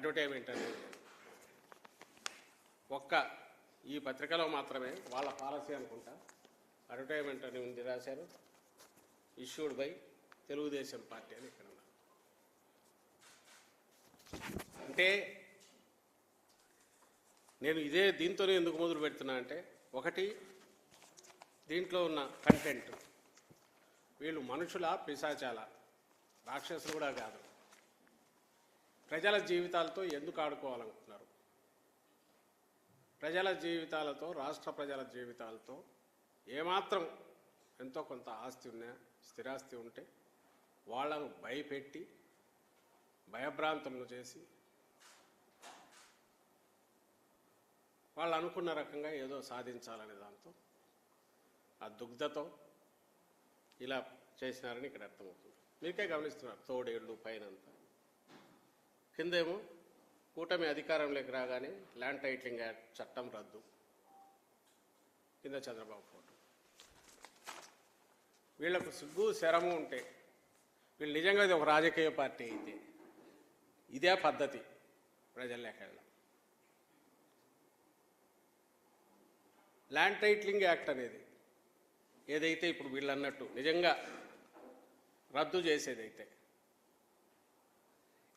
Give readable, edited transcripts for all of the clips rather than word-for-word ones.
Advertisement అనేది ఒక్క ఈ పత్రికలో మాత్రమే వాళ్ళ పాలసీ అనుకుంటా అడ్వర్టైజ్మెంట్ అని ఉంది రాశారు. ఇష్యూడ్ బై తెలుగుదేశం పార్టీ అని ఇక్కడ ఉన్నారు. అంటే నేను ఇదే దీంతోనే ఎందుకు మొదలు పెడుతున్నా అంటే, ఒకటి దీంట్లో ఉన్న కంటెంట్, వీళ్ళు మనుషుల పిశాచాల రాక్షసులు కూడా కాదు, ప్రజల జీవితాలతో ఎందుకు ఆడుకోవాలనుకుంటున్నారు, ప్రజల జీవితాలతో రాష్ట్ర ప్రజల జీవితాలతో ఏమాత్రం ఎంతో కొంత ఆస్తి ఉన్నా స్థిరాస్తి ఉంటే వాళ్ళను భయపెట్టి భయభ్రాంతులను చేసి వాళ్ళు అనుకున్న రకంగా ఏదో సాధించాలనే దాంతో ఆ దుగ్ధతో ఇలా చేసినారని ఇక్కడ అర్థమవుతుంది. మీకే గమనిస్తున్నారు. తోడేళ్ళు పైనంతా, కిందేమో కూటమి అధికారంలోకి రాగానే ల్యాండ్ టైటిలింగ్ యాక్ట్ చట్టం రద్దు, కింద చంద్రబాబు ఫోటో. వీళ్లకు సిగ్గు శరము ఉంటే, వీళ్ళు నిజంగా ఇది ఒక రాజకీయ పార్టీ అయితే ఇదే పద్ధతి ప్రజల్లోకి వెళ్ళడం. ల్యాండ్ టైటిలింగ్ యాక్ట్ అనేది ఏదైతే ఇప్పుడు వీళ్ళు అన్నట్టు నిజంగా రద్దు చేసేదైతే,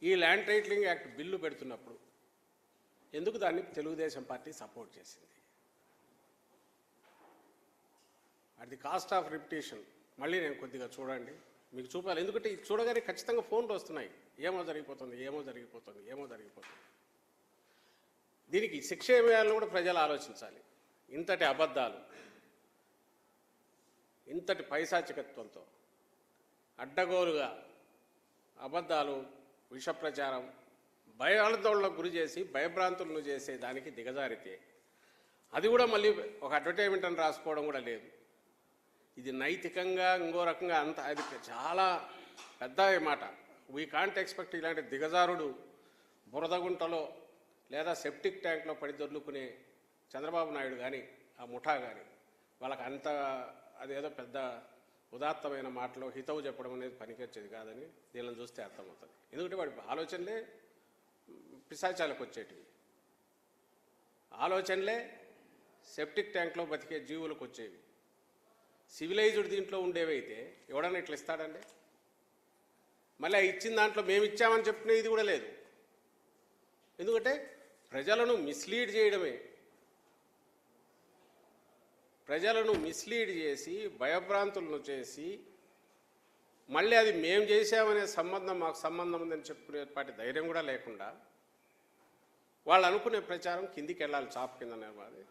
ఈ ల్యాండ్ టైటిలింగ్ యాక్ట్ బిల్లు పెడుతున్నప్పుడు ఎందుకు దాన్ని తెలుగుదేశం పార్టీ సపోర్ట్ చేసింది? At the cost of repetition. మళ్ళీ నేను కొద్దిగా చూడండి, మీకు చూపాలి. ఎందుకంటే ఇది చూడగానే ఖచ్చితంగా ఫోన్లు వస్తున్నాయి, ఏమో జరిగిపోతుంది, ఏమో జరిగిపోతుంది, ఏమో జరిగిపోతుంది. దీనికి శిక్ష ఏమి వేయాలని కూడా ప్రజలు ఆలోచించాలి. ఇంతటి అబద్ధాలు, ఇంతటి పైశాచికత్వంతో అడ్డగోలుగా అబద్ధాలు, విష ప్రచారం, భయాందోళనకు గురి చేసి భయభ్రాంతులను చేసే దానికి దిగజారితే, అది కూడా మళ్ళీ ఒక అడ్వర్టైజ్మెంట్ అని రాసుకోవడం కూడా లేదు. ఇది నైతికంగా ఇంకో రకంగా అంత, అది చాలా పెద్ద మాట. వీ కాంట్ ఎక్స్పెక్ట్ ఇలాంటి దిగజారుడు బురదగుంటలో లేదా సెప్టిక్ ట్యాంక్లో పడి దొర్లుకునే చంద్రబాబు నాయుడు కానీ ఆ ముఠా కానీ వాళ్ళకి అంత అదేదో పెద్ద ఉదాత్తమైన మాటలో హితవు చెప్పడం అనేది పనికొచ్చేది కాదని దీనిని చూస్తే అర్థమవుతుంది. ఎందుకంటే వాడి ఆలోచనలే పిశాచాలకు వచ్చేటివి, ఆలోచనలే సెప్టిక్ ట్యాంక్లో బతికే జీవులకు వచ్చేవి. సివిలైజ్డ్ దీంట్లో ఉండేవైతే ఎవడన్నా ఇట్లా ఇస్తాడండి? మళ్ళీ ఇచ్చిన దాంట్లో మేము ఇచ్చామని చెప్పుకునే ఇది కూడా లేదు. ఎందుకంటే ప్రజలను మిస్లీడ్ చేయడమే, ప్రజలను మిస్లీడ్ చేసి భయభ్రాంతులను చేసి మళ్ళీ అది మేము చేసామనే సంబంధం, మాకు సంబంధం ఉందని చెప్పుకునేపాటి ధైర్యం కూడా లేకుండా వాళ్ళు అనుకునే ప్రచారం కిందికి వెళ్ళాలి, చాప్ కింద నిలబడి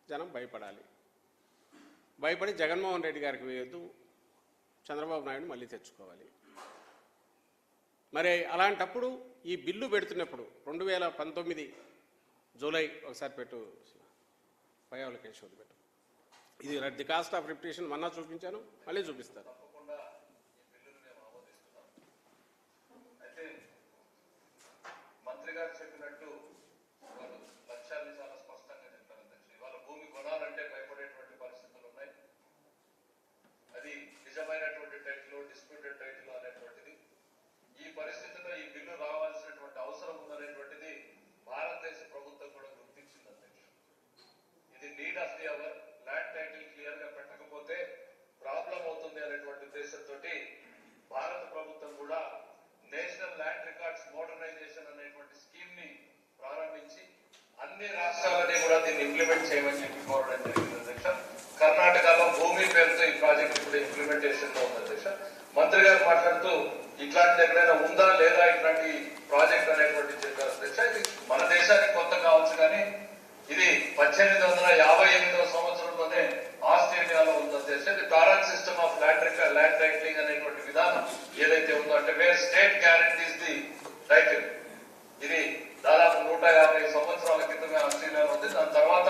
జనం భయపడాలి. భయపడి జగన్మోహన్ రెడ్డి గారికి వేయొద్దు, చంద్రబాబు నాయుడు మళ్ళీ తెచ్చుకోవాలి. మరి అలాంటప్పుడు ఈ బిల్లు పెడుతున్నప్పుడు 2019 జూలై ఒకసారి పెట్టు, పయావలకేశ్వరి పెట్టు, ఇది ది కాస్ట్ ఆఫ్ రిపిటేషన్ మొన్న చూపించాను, మళ్ళీ చూపిస్తాను. మంత్రి గారు చెప్పినట్టు వాళ్ళు లక్ష్యాన్ని చాలా స్పష్టంగా చెప్పారు అధ్యక్షుడు. ఇవాళ భూమి కొనాలంటే భయపడేటువంటి పరిస్థితులు ఉన్నాయి. అది నిజమైనటువంటి టైటిల్, డిస్ప్యూటెడ్ టైటిల్ అనేటువంటిది. ఈ పరిస్థితిలో ఈ బిల్లు రావాల్సినటువంటి అవసరం ఉందనేటువంటిది భారతదేశ ప్రభుత్వం కూడా గుర్తించింది అధ్యక్షుడు. ఇది need of the hour. Land title clear గా పెట్టకపోతే ప్రాబ్లం అవుతుంది అనేటువంటి ఉద్దేశంతో భారత ప్రభుత్వం కూడా నేషనల్ ల్యాండ్ రికార్డ్స్ మోడర్నైజేషన్ అనేటువంటి స్కీమ్ ని ప్రారంభించి అన్ని రాష్ట్రాలని కూడా దీన్ని ఇంప్లిమెంట్ చేయమని చెప్పి కోరడం జరిగింది అధ్యక్ష. కర్ణాటకలో భూమి పేరుతో ఈ ప్రాజెక్ట్ ఇప్పుడు ఇంప్లిమెంటేషన్ లో ఉంది అధ్యక్ష. మంత్రి గారు మాట్లాడుతూ ఇట్లాంటి ఎక్కడైనా ఉందా లేదా ఇట్లాంటి ప్రాజెక్ట్ అనేటువంటి చెప్పారు అధ్యక్ష. ఇది మన దేశానికి కొత్త కావచ్చు, కానీ ఇది 1858వ సంవత్సరంలోనే ఆస్ట్రేలియాలో ఉంది. టారన్ సిస్టమ్ ఆఫ్ ల్యాండ్ టైటిలింగ్ అనేటువంటి విధానం ఏదైతే ఉందో, అంటే wear state guarantees the title, ఇది దాదాపు 150 సంవత్సరాల క్రితమే ఆస్ట్రేలియాలో ఉంది. దాని తర్వాత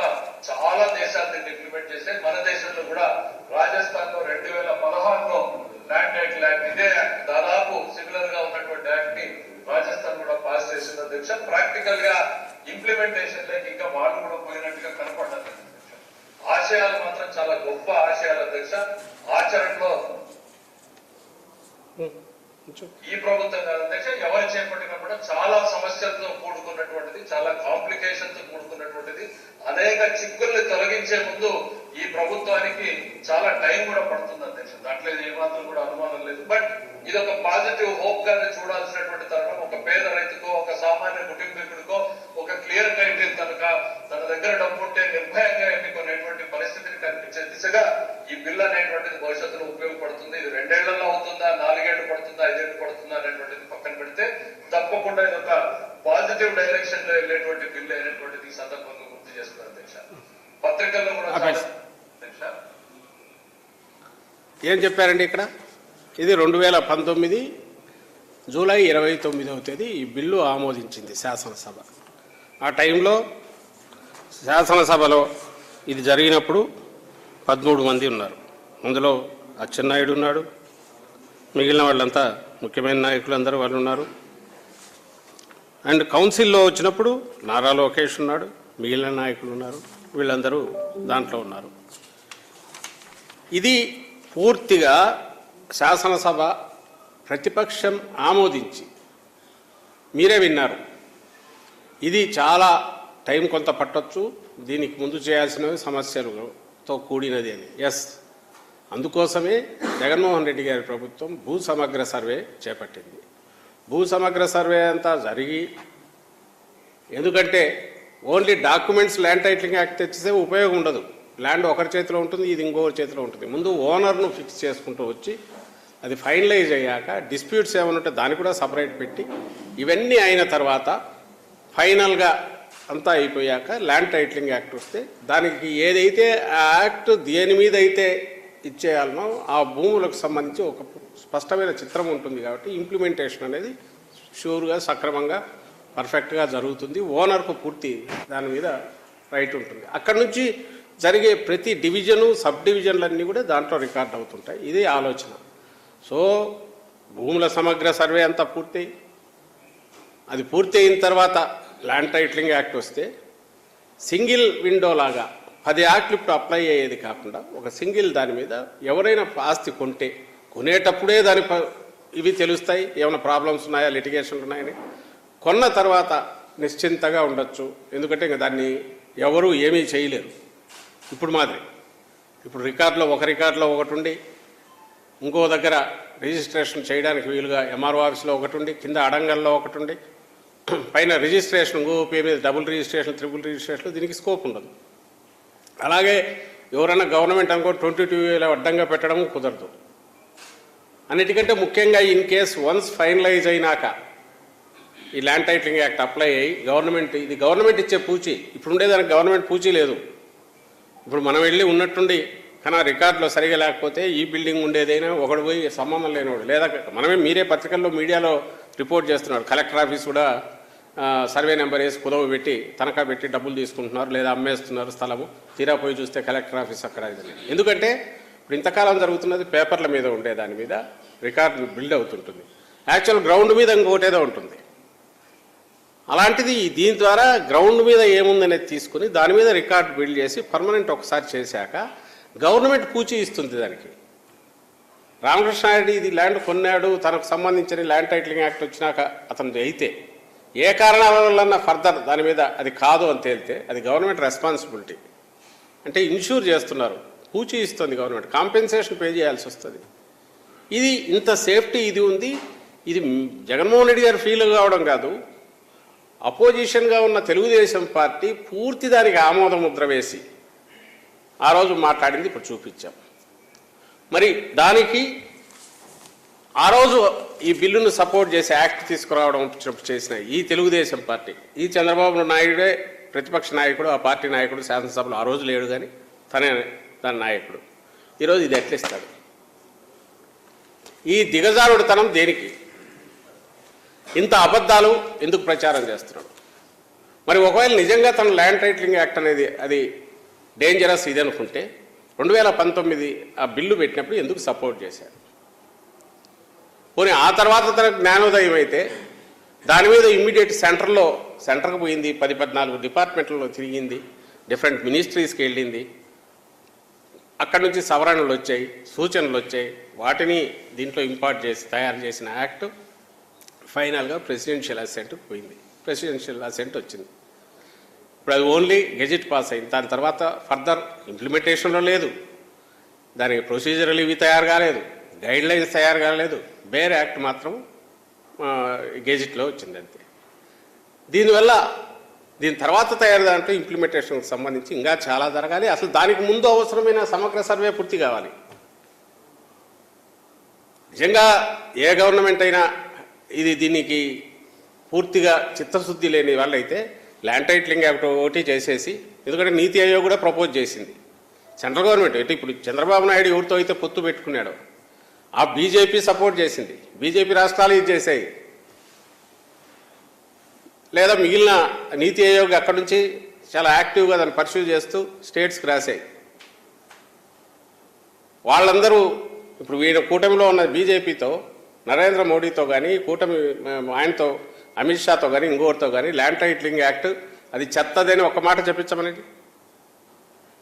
చాలా దేశాలు దీన్ని ఇంప్లిమెంట్ చేశాయి. మన దేశంలో కూడా రాజస్థాన్ లో 2016లో ల్యాండ్ టైటిల్ యాక్ట్, ఇదే యాక్ట్ దాదాపు సిమిలర్ గా ఉన్నటువంటి యాక్ట్ ని రాజస్థాన్ కూడా పాస్ చేసింది అధ్యక్ష. ప్రాక్టికల్ గా ఇంప్లిమెంటేషన్ లేక ఇంకా వాళ్ళు కూడా పోయినట్టుగా కనపడ్డారు. ఆశయాలు మాత్రం చాలా గొప్ప ఆశయాలు అధ్యక్ష. ఆచరణలో ఈ ప్రభుత్వం కాదు అధ్యక్ష, ఎవరు చేపట్టినా కూడా చాలా సమస్యలతో కూడుకున్న ప్రభుత్వానికి చాలా టైం కూడా పడుతుంది అధ్యక్ష, దాంట్లో ఏమాత్రం కూడా అనుమానం లేదు. బట్ ఇది ఒక పాజిటివ్ హోప్ గానే చూడాల్సినటువంటి తరుణం. ఒక పేద రైతుకో, ఒక సామాన్య కుటుంబీకుడికో ఒక క్లియర్ టైటిల్ తన దగ్గర డబ్బు ఉంటే నిర్భయంగా ఎన్నుకునేటువంటి పరిస్థితిని కనిపించే దిశగా ఈ బిల్ అనేటువంటిది భవిష్యత్తులో ఉపయోగపడుతుంది. ఇది 2 ఏళ్లలో అవుతుందా, 4 ఏళ్లు పడుతుందా, 5 ఏళ్లు పడుతుందా అనేటువంటిది పక్కన పెడితే తప్పకుండా ఇది ఒక పాజిటివ్ డైరెక్షన్ లో వెళ్ళేటువంటి బిల్ అనేటువంటిది ఈ సందర్భంగా గుర్తు చేస్తున్నారు అధ్యక్ష. పత్రికల్లో కూడా అధ్యక్ష ఏం చెప్పారండి ఇక్కడ? ఇది 2019 జూలై 29వ తేదీ ఈ బిల్లు ఆమోదించింది శాసనసభ. ఆ టైంలో శాసనసభలో ఇది జరిగినప్పుడు 13 మంది ఉన్నారు. అందులో అచ్చెన్నాయుడు ఉన్నాడు, మిగిలిన వాళ్ళంతా ముఖ్యమైన నాయకులు అందరూ వాళ్ళు ఉన్నారు. అండ్ కౌన్సిల్లో వచ్చినప్పుడు నారా లోకేష్ ఉన్నాడు, మిగిలిన నాయకులు ఉన్నారు, వీళ్ళందరూ దాంట్లో ఉన్నారు. ఇది పూర్తిగా శాసనసభ ప్రతిపక్షం ఆమోదించి, మీరే విన్నారు, ఇది చాలా టైం కొంత పట్టొచ్చు, దీనికి ముందు చేయాల్సినవి సమస్యలతో కూడినది అని. ఎస్, అందుకోసమే జగన్మోహన్ రెడ్డి గారి ప్రభుత్వం భూ సమగ్ర సర్వే చేపట్టింది. భూ సమగ్ర సర్వే అంతా జరిగి, ఎందుకంటే only documents land titling act తెచ్చితే ఉపయోగం ఉండదు. ల్యాండ్ ఒకరి చేతిలో ఉంటుంది, ఇది ఇంకొకరి చేతిలో ఉంటుంది. ముందు ఓనర్ను ఫిక్స్ చేసుకుంటూ వచ్చి అది ఫైనలైజ్ అయ్యాక డిస్ప్యూట్స్ ఏమైనా ఉంటే దాన్ని కూడా సపరేట్ పెట్టి ఇవన్నీ అయిన తర్వాత ఫైనల్గా అంతా అయిపోయాక ల్యాండ్ టైటిలింగ్ యాక్ట్ వస్తే దానికి ఏదైతే ఆ యాక్ట్ దేని మీద అయితే ఇచ్చేయాలనో ఆ భూములకు సంబంధించి ఒక స్పష్టమైన చిత్రం ఉంటుంది. కాబట్టి ఇంప్లిమెంటేషన్ అనేది షూర్గా సక్రమంగా పర్ఫెక్ట్గా జరుగుతుంది. ఓనర్కు పూర్తి దాని మీద రైట్ ఉంటుంది. అక్కడి నుంచి జరిగే ప్రతి డివిజను, సబ్ డివిజన్లన్నీ కూడా దాంట్లో రికార్డ్ అవుతుంటాయి. ఇది ఆలోచన. సో భూముల సమగ్ర సర్వే అంతా పూర్తి, అది పూర్తి అయిన తర్వాత ల్యాండ్ టైటిలింగ్ యాక్ట్ వస్తే సింగిల్ విండో లాగా 10 యాక్ట్లు ఇప్పుడు అప్లై అయ్యేది కాకుండా ఒక సింగిల్ దాని మీద ఎవరైనా ఆస్తి కొంటే కొనేటప్పుడే దాని ఇవి తెలుస్తాయి, ఏమైనా ప్రాబ్లమ్స్ ఉన్నాయా, లిటిగేషన్లు ఉన్నాయని. కొన్న తర్వాత నిశ్చింతగా ఉండొచ్చు, ఎందుకంటే ఇంకా దాన్ని ఎవరు ఏమీ చేయలేరు. ఇప్పుడు మాదిరి ఇప్పుడు ఒక రికార్డులో ఒకటి ఉండి, ఇంకో దగ్గర రిజిస్ట్రేషన్ చేయడానికి వీలుగా ఎంఆర్ఓ ఆఫీస్లో ఒకటి ఉండి, కింద అడంగల్లో ఒకటి ఉండి, పైన రిజిస్ట్రేషన్ ఇంకో పేరు మీద డబుల్ రిజిస్ట్రేషన్, ట్రిపుల్ రిజిస్ట్రేషన్, దీనికి స్కోప్ ఉండదు. అలాగే ఎవరైనా గవర్నమెంట్ అనుకో 22 అడ్డంగా పెట్టడం కుదరదు. అన్నిటికంటే ముఖ్యంగా ఇన్ కేస్ వన్స్ ఫైనలైజ్ అయినాక ఈ ల్యాండ్ టైటిలింగ్ యాక్ట్ అప్లై అయ్యి ఇది గవర్నమెంట్ ఇచ్చే పూచి, ఇప్పుడు ఉండేదానికి గవర్నమెంట్ పూచి లేదు. ఇప్పుడు మనం వెళ్ళి ఉన్నట్టుండి కానీ రికార్డులో సరిగా లేకపోతే ఈ బిల్డింగ్ ఉండేదైనా ఒకడు పోయి సంబంధం లేనివాడు, లేదా మీరే పత్రికల్లో మీడియాలో రిపోర్ట్ చేస్తున్నారు, కలెక్టర్ ఆఫీస్ కూడా సర్వే నెంబర్ వేసి కుదవ పెట్టి తనఖా పెట్టి డబ్బులు తీసుకుంటున్నారు, లేదా అమ్మేస్తున్నారు స్థలము. తీరా పోయి చూస్తే కలెక్టర్ ఆఫీస్ అక్కడ. ఎందుకంటే ఇప్పుడు ఇంతకాలం జరుగుతున్నది పేపర్ల మీద ఉండే దాని మీద రికార్డు బిల్డ్ అవుతుంటుంది, యాక్చువల్ గ్రౌండ్ మీద ఇంకోటేదో ఉంటుంది. అలాంటిది దీని ద్వారా గ్రౌండ్ మీద ఏముందనేది తీసుకుని దాని మీద రికార్డు బిల్డ్ చేసి పర్మనెంట్ ఒకసారి చేశాక గవర్నమెంట్ పూచి ఇస్తుంది దానికి. రామకృష్ణారెడ్డి ఇది ల్యాండ్ కొన్నాడు, తనకు సంబంధించిన ల్యాండ్ టైటిలింగ్ యాక్ట్ వచ్చినాక అతను అయితే ఏ కారణాల వల్ల ఫర్దర్ దాని మీద అది కాదు అని తేలితే అది గవర్నమెంట్ రెస్పాన్సిబిలిటీ. అంటే ఇన్ష్యూర్ చేస్తున్నారు, పూచి ఇస్తుంది గవర్నమెంట్, కాంపెన్సేషన్ పే చేయాల్సి వస్తుంది. ఇది ఇంత సేఫ్టీ ఇది ఉంది. ఇది జగన్మోహన్ రెడ్డి గారు ఫీల్ కావడం కాదు, అపోజిషన్గా ఉన్న తెలుగుదేశం పార్టీ పూర్తి దానికి ఆమోద ముద్ర వేసి ఆ రోజు మాట్లాడింది ఇప్పుడు చూపించాం. మరి దానికి ఆ రోజు ఈ బిల్లును సపోర్ట్ చేసి యాక్ట్ తీసుకురావడం చేసిన ఈ తెలుగుదేశం పార్టీ, ఈ చంద్రబాబు నాయుడే ప్రతిపక్ష నాయకుడు, ఆ పార్టీ నాయకుడు, శాసనసభలో ఆ రోజు లేడు కానీ తనే దాని నాయకుడు. ఈరోజు ఇది ఎట్లిస్తాడు? ఈ దిగజారుడుతనం దేనికి? ఇంత అబద్ధాలు ఎందుకు ప్రచారం చేస్తున్నాడు? మరి ఒకవేళ నిజంగా తన ల్యాండ్ టైటిలింగ్ యాక్ట్ అనేది అది డేంజరస్ ఇది అనుకుంటే 2019 ఆ బిల్లు పెట్టినప్పుడు ఎందుకు సపోర్ట్ చేశారు? పోనీ ఆ తర్వాత తన జ్ఞానోదయం అయితే దాని మీద ఇమ్మీడియట్ సెంటర్కి పోయింది, 10-14 డిపార్ట్మెంట్లలో తిరిగింది, డిఫరెంట్ మినిస్ట్రీస్కి వెళ్ళింది, అక్కడి నుంచి సవరణలు వచ్చాయి, సూచనలు వచ్చాయి, వాటిని దీంట్లో ఇంపార్ట్ చేసి తయారు చేసిన యాక్ట్ ఫైనల్గా ప్రెసిడెన్షియల్ అసెంట్కి పోయింది. ప్రెసిడెన్షియల్ అసెంట్ వచ్చింది. ఇప్పుడు అది ఓన్లీ గెజెట్ పాస్ అయింది. దాని తర్వాత ఫర్దర్ ఇంప్లిమెంటేషన్లో లేదు. దానికి ప్రొసీజర్లు ఇవి తయారు కాలేదు, గైడ్ లైన్స్ తయారు కాలేదు, బేర్ యాక్ట్ మాత్రం గెజిట్లో వచ్చింది అంతే. దీనివల్ల దీని తర్వాత తయారు దాంట్లో ఇంప్లిమెంటేషన్కి సంబంధించి ఇంకా చాలా జరగాలి. అసలు దానికి ముందు అవసరమైన సమగ్ర సర్వే పూర్తి కావాలి. నిజంగా ఏ గవర్నమెంట్ అయినా దీనికి పూర్తిగా చిత్తశుద్ధి లేని వాళ్ళైతే ల్యాండ్ టైటిలింగ్ యాక్ట్ ఒకటి చేసేసి, ఎందుకంటే నీతి ఆయోగ్ కూడా ప్రపోజ్ చేసింది. సెంట్రల్ గవర్నమెంట్ అంటే ఇప్పుడు చంద్రబాబు నాయుడు ఎవరితో అయితే పొత్తు పెట్టుకున్నాడో ఆ బీజేపీ సపోర్ట్ చేసింది, బీజేపీ రాష్ట్రాలు ఇది చేశాయి, లేదా మిగిలిన నీతి ఆయోగ్ అక్కడి నుంచి చాలా యాక్టివ్గా దాన్ని పర్సూ చేస్తూ స్టేట్స్కి రాశాయి. వాళ్ళందరూ ఇప్పుడు వీళ్ళ కూటమిలో ఉన్న బీజేపీతో, నరేంద్ర మోడీతో కానీ, కూటమి ఆయనతో అమిత్ షాతో కానీ, ఇంకోరితో కానీ ల్యాండ్ టైటిలింగ్ యాక్ట్ అది చెత్తదని ఒక మాట చెప్పించమనేది.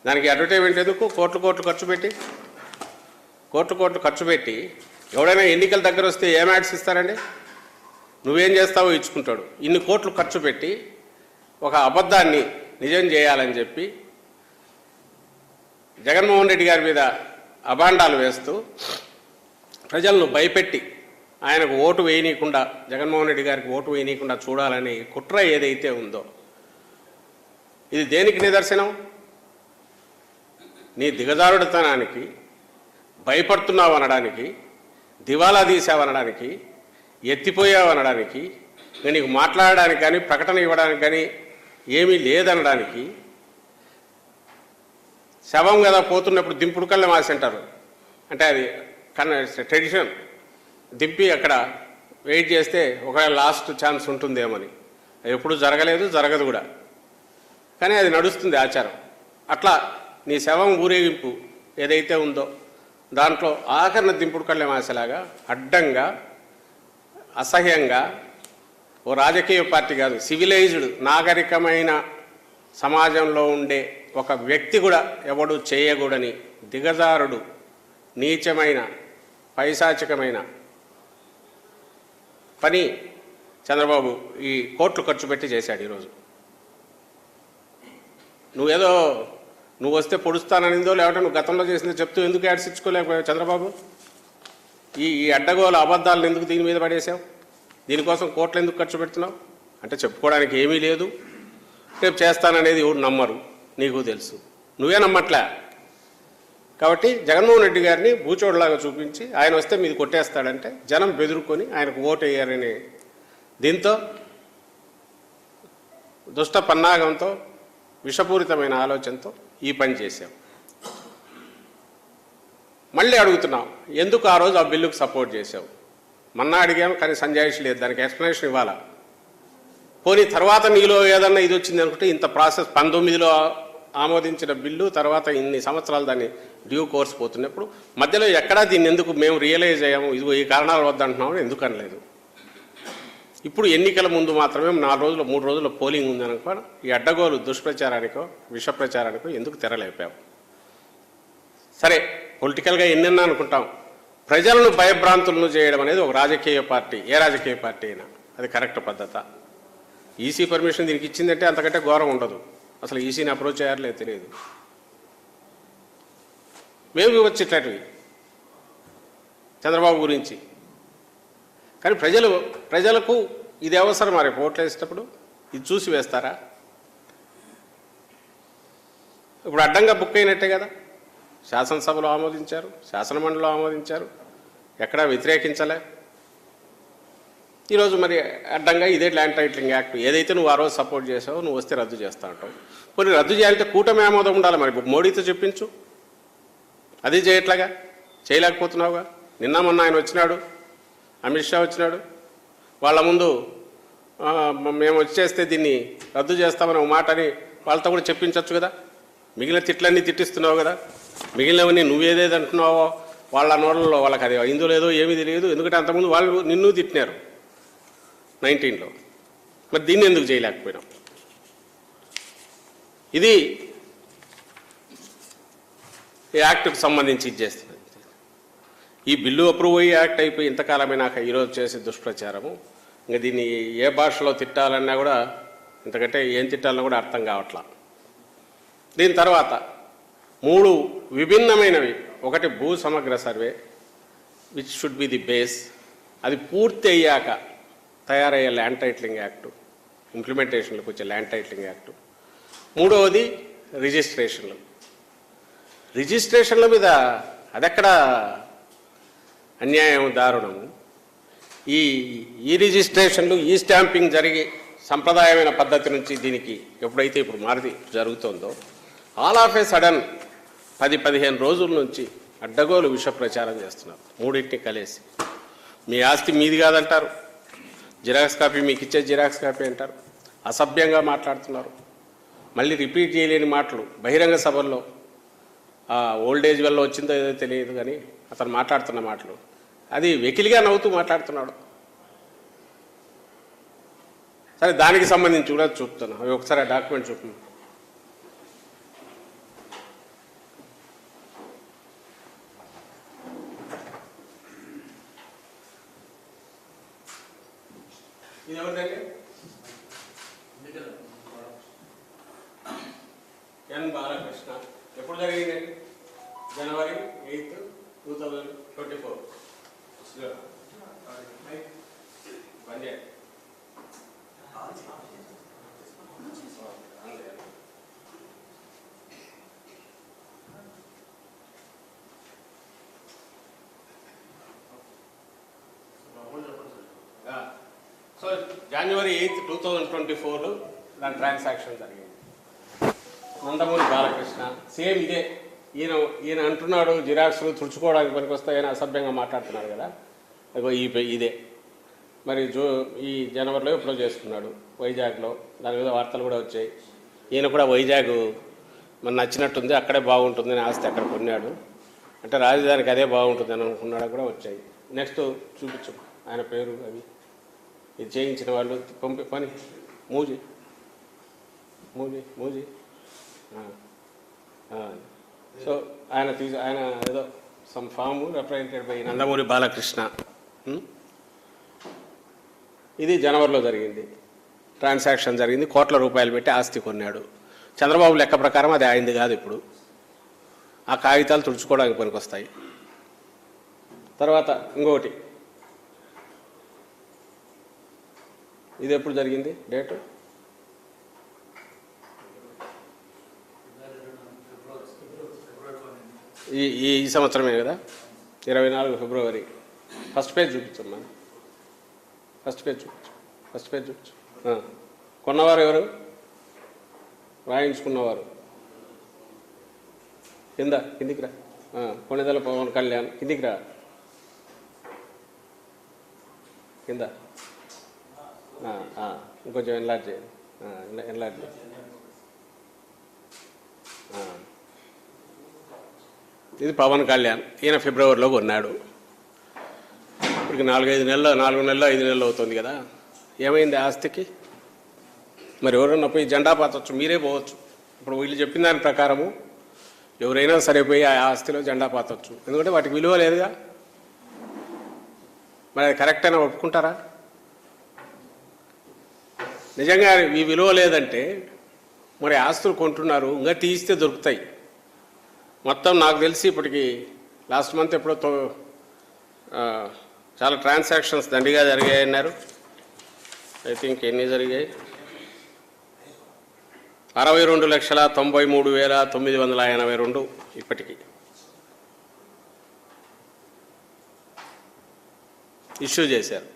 దానికి అడ్వర్టైజ్మెంట్ ఎందుకు? కోట్లు ఖర్చు పెట్టి ఎవడైనా ఎన్నికల దగ్గర వస్తే ఏం యాడ్స్ ఇస్తారండి? నువ్వేం చేస్తావో ఇచ్చుకుంటాడు. ఇన్ని కోట్లు ఖర్చు పెట్టి ఒక అబద్ధాన్ని నిజం చేయాలని చెప్పి జగన్మోహన్ రెడ్డి గారి మీద అభాండాలు వేస్తూ ప్రజలను భయపెట్టి ఆయనకు ఓటు వేయనీయకుండా, జగన్మోహన్ రెడ్డి గారికి ఓటు వేయనీయకుండా చూడాలని కుట్ర ఏదైతే ఉందో ఇది దేనికి నిదర్శనం? నీ దిగజారుడుతనానికి, భయపడుతున్నావు అనడానికి, దివాలా తీసావనడానికి, ఎత్తిపోయావనడానికి, నీకు మాట్లాడడానికి కానీ ప్రకటన ఇవ్వడానికి కానీ ఏమీ లేదనడానికి, శవం కదా పోతున్నప్పుడు దింపుడు కళ్ళ మాసి అంటారు, అంటే అది ట్రెడిషన్. దింపి అక్కడ వెయిట్ చేస్తే ఒకవేళ లాస్ట్ ఛాన్స్ ఉంటుందేమని. అది ఎప్పుడు జరగలేదు, జరగదు కూడా, కానీ అది నడుస్తుంది ఆచారం. అట్లా నీ శవం ఊరేగింపు ఏదైతే ఉందో దాంట్లో ఆఖరణ దింపుడు కళ్ళ మాసలాగా అడ్డంగా, అసహ్యంగా, ఓ రాజకీయ పార్టీ కాదు, సివిలైజ్డ్ నాగరికమైన సమాజంలో ఉండే ఒక వ్యక్తి కూడా ఎవడు చేయకూడని దిగజారుడు, నీచమైన, పైశాచికమైన పని చంద్రబాబు ఈ కోట్లు ఖర్చు పెట్టి చేశాడు. ఈరోజు నువ్వు వస్తే పొడుస్తాననిందో లేకపోతే నువ్వు గతంలో చేసిందో చెప్తూ ఎందుకు యాడ్స్ ఇచ్చుకోలేకపోయావు చంద్రబాబు? ఈ అడ్డగోల అబద్ధాలను ఎందుకు దీని మీద పడేసావు? దీనికోసం కోట్లు ఎందుకు ఖర్చు పెడుతున్నావు? అంటే చెప్పుకోవడానికి ఏమీ లేదు, రేపు చేస్తాననేది ఎవరు నమ్మరు, నీకు తెలుసు, నువ్వే నమ్మట్లే. కాబట్టి జగన్మోహన్ రెడ్డి గారిని బూచోడులాగా చూపించి ఆయన వస్తే మీది కొట్టేస్తాడంటే జనం బెదురుకొని ఆయనకు ఓటు వేయారని దీంతో దుష్ట పన్నాగంతో, విషపూరితమైన ఆలోచనతో ఈ పని చేశాం. మళ్ళీ అడుగుతున్నాం, ఎందుకు ఆ రోజు ఆ బిల్లుకు సపోర్ట్ చేశావు? మొన్న అడిగాము కానీ సంజాయిషి లేదు, దానికి ఎక్స్ప్లెనేషన్ ఇవ్వాలా. పోనీ తర్వాత నీలో ఏదన్నా ఇది వచ్చింది అనుకుంటే ఇంత ప్రాసెస్ 19లో ఆమోదించిన బిల్లు తర్వాత ఇన్ని సంవత్సరాలు దాన్ని డ్యూ కోర్స్ పోతున్నప్పుడు మధ్యలో ఎక్కడా దీన్ని ఎందుకు మేము రియలైజ్ అయ్యాము, ఇదిగో ఈ కారణాలు వద్దంటున్నామని ఎందుకు అనలేదు? ఇప్పుడు ఎన్నికల ముందు మాత్రమే 4 రోజులు 3 రోజుల పోలింగ్ ఉందనుకో ఈ అడ్డగోలు దుష్ప్రచారానికో విష ప్రచారానికో ఎందుకు తెరలేపావు? సరే, పొలిటికల్గా ఎన్నెన్నా అనుకుంటాం, ప్రజలను భయభ్రాంతులను చేయడం అనేది ఒక రాజకీయ పార్టీ, ఏ రాజకీయ పార్టీ అయినా అది కరెక్ట్ పద్ధత. ఈసీ పర్మిషన్ దీనికి ఇచ్చిందంటే అంతకంటే ఘోరం ఉండదు. అసలు ఈసీని అప్రోచ్ చేయాలే తెలియదు. మేము వచ్చేటట్టు చంద్రబాబు గురించి, కానీ ప్రజలకు ఇది అవసరం. మరి ఓట్లు వేసేటప్పుడు ఇది చూసి వేస్తారా? ఇప్పుడు అడ్డంగా బుక్ అయినట్టే కదా. శాసనసభలో ఆమోదించారు, శాసనమండలిలో ఆమోదించారు, ఎక్కడా వ్యతిరేకించలే. ఈరోజు మరి అడ్డంగా ఇదే ల్యాండ్ టైటిలింగ్ యాక్ట్ ఏదైతే నువ్వు ఆ రోజు సపోర్ట్ చేసావో నువ్వు వస్తే రద్దు చేస్తా అంటావు. కొన్ని రద్దు చేయాలంటే కూటమి ఆమోదం ఉండాలి. మరి మోడీతో చెప్పించు, అది చేయలేకపోతున్నావుగా. నిన్న మొన్న ఆయన వచ్చినాడు, అమిత్ షా వచ్చినాడు, వాళ్ళ ముందు మేము వచ్చేస్తే దీన్ని రద్దు చేస్తామని ఒక మాట అని వాళ్ళతో కూడా చెప్పించవచ్చు కదా. మిగిలిన తిట్లన్నీ తిట్టిస్తున్నావు కదా, మిగిలినవన్నీ నువ్వేదేది అంటున్నావో వాళ్ళ నోళ్ళలో వాళ్ళకి అది ఇందులో లేదో ఏమీ తెలియదు. ఎందుకంటే అంతకుముందు వాళ్ళు నిన్ను తిట్టినారు 19లో. మరి దీన్ని ఎందుకు చేయలేకపోయినాం? ఇది ఈ యాక్ట్కి సంబంధించి ఇది చేస్తుంది. ఈ బిల్లు అప్రూవ్ అయ్యి యాక్ట్ అయిపోయి ఇంతకాలమైనాక ఈరోజు చేసే దుష్ప్రచారము, ఇంకా దీన్ని ఏ భాషలో తిట్టాలన్నా కూడా, ఇంతకంటే ఏం తిట్టాలన్నా కూడా అర్థం కావట్లా. దీని తర్వాత 3 విభిన్నమైనవి ఒకటి భూ సమగ్ర survey which should be the base, అది పూర్తి అయ్యాక తయారయ్యే ల్యాండ్ టైటిలింగ్ యాక్టు, ఇంప్లిమెంటేషన్లకు వచ్చే ల్యాండ్ టైటిలింగ్ యాక్టు. మూడవది రిజిస్ట్రేషన్ల మీద అదెక్కడ అన్యాయం, దారుణము. ఈ రిజిస్ట్రేషన్లు, ఈ స్టాంపింగ్ జరిగి సంప్రదాయమైన పద్ధతి నుంచి దీనికి ఎప్పుడైతే ఇప్పుడు మారి జరుగుతుందో, ఆల్ ఆఫ్ ఏ సడన్ 10-15 రోజుల నుంచి అడ్డగోలు విష ప్రచారం చేస్తున్నారు. మూడింటిని కలిసి మీ ఆస్తి మీది కాదంటారు, జిరాక్స్ కాపీ మీకు ఇచ్చే జిరాక్స్ కాపీ అంటారు, అసభ్యంగా మాట్లాడుతున్నారు. మళ్ళీ రిపీట్ చేయలేని మాటలు బహిరంగ సభల్లో, ఓల్డేజ్ వల్ల వచ్చిందో ఏదో తెలియదు కానీ అతను మాట్లాడుతున్న మాటలు అది వెకిలిగా నవ్వుతూ మాట్లాడుతున్నాడు. సరే, దానికి సంబంధించి కూడా చూపుతాను. అవి ఒకసారి ఆ డాక్యుమెంట్ చూపు. ఇది ఎవరిదండి? ఎన్ బాలకృష్ణ. ఎప్పుడు జరిగిందండి? January 8, 2024. సో January 8, 2024 దాని ట్రాన్సాక్షన్ జరిగింది. నందమూరి బాలకృష్ణ సేమ్ ఇదే. ఈయన అంటున్నాడు జిరాక్స్లు తుడుచుకోవడానికి పనికి వస్తాయని అసభ్యంగా మాట్లాడుతున్నాడు కదా, ఇదే మరి ఈ జనవరిలో ఎప్పుడో చేసుకున్నాడు వైజాగ్లో. దాని మీద వార్తలు కూడా వచ్చాయి. ఈయన కూడా వైజాగ్ మన నచ్చినట్టుంది, అక్కడే బాగుంటుంది అని ఆస్తి అక్కడ కొన్నాడు, అంటే రాజధానికి అదే బాగుంటుంది అని అనుకున్నాడు కూడా వచ్చాయి. నెక్స్ట్ చూపించు ఆయన పేరు, అవి ఇది చేయించిన వాళ్ళు పని మూజీ సో ఆయన ఏదో some form represented by Nandamuri Balakrishna. ఇది జనవరిలో జరిగింది. ట్రాన్సాక్షన్ జరిగింది, కోట్ల రూపాయలు పెట్టి ఆస్తి కొన్నాడు. చంద్రబాబు లెక్క ప్రకారం అది ఆయనది కాదు. ఇప్పుడు ఆ కాగితాలు తుడుచుకోవడానికి పనికొస్తాయి. తర్వాత ఇంకొకటి, ఇది ఎప్పుడు జరిగింది డేటు? ఈ సంవత్సరమే కదా, 24 ఫిబ్రవరి. ఫస్ట్ పేజ్ చూపించమ్మా, ఫస్ట్ పేజ్ చూపించు. కొన్నవారు ఎవరు? రాయించుకున్నవారు కిందికి రా. కొణిదెల పవన్ కళ్యాణ్, కిందికి రా, కింద ఇంకొంచెం ఎన్లార్జ్ చేయండి. ఇది పవన్ కళ్యాణ్. ఈయన ఫిబ్రవరిలో కొన్నాడు. ఇప్పటికి 4 నెలలు 5 నెలలు అవుతుంది కదా. ఏమైంది ఆస్తికి? మరి ఎవరన్నా పోయి జెండా పాతవచ్చు, మీరే పోవచ్చు. ఇప్పుడు వీళ్ళు చెప్పిన దాని ప్రకారము ఎవరైనా సరిపోయి ఆ ఆస్తిలో జెండా పాతవచ్చు, ఎందుకంటే వాటికి విలువ లేదుగా. మరి అది కరెక్ట్ అయినా ఒప్పుకుంటారా? నిజంగా ఈ విలువ లేదంటే మరి ఆస్తులు కొంటున్నారు, ఇంకా తీస్తే దొరుకుతాయి. మొత్తం నాకు తెలిసి ఇప్పటికి లాస్ట్ మంత్ ఎప్పుడో చాలా ట్రాన్సాక్షన్స్ దండిగా జరిగాయన్నారు. ఐ థింక్ ఎన్ని జరిగాయి? 62,93,982 ఇప్పటికి ఇష్యూ చేశారు.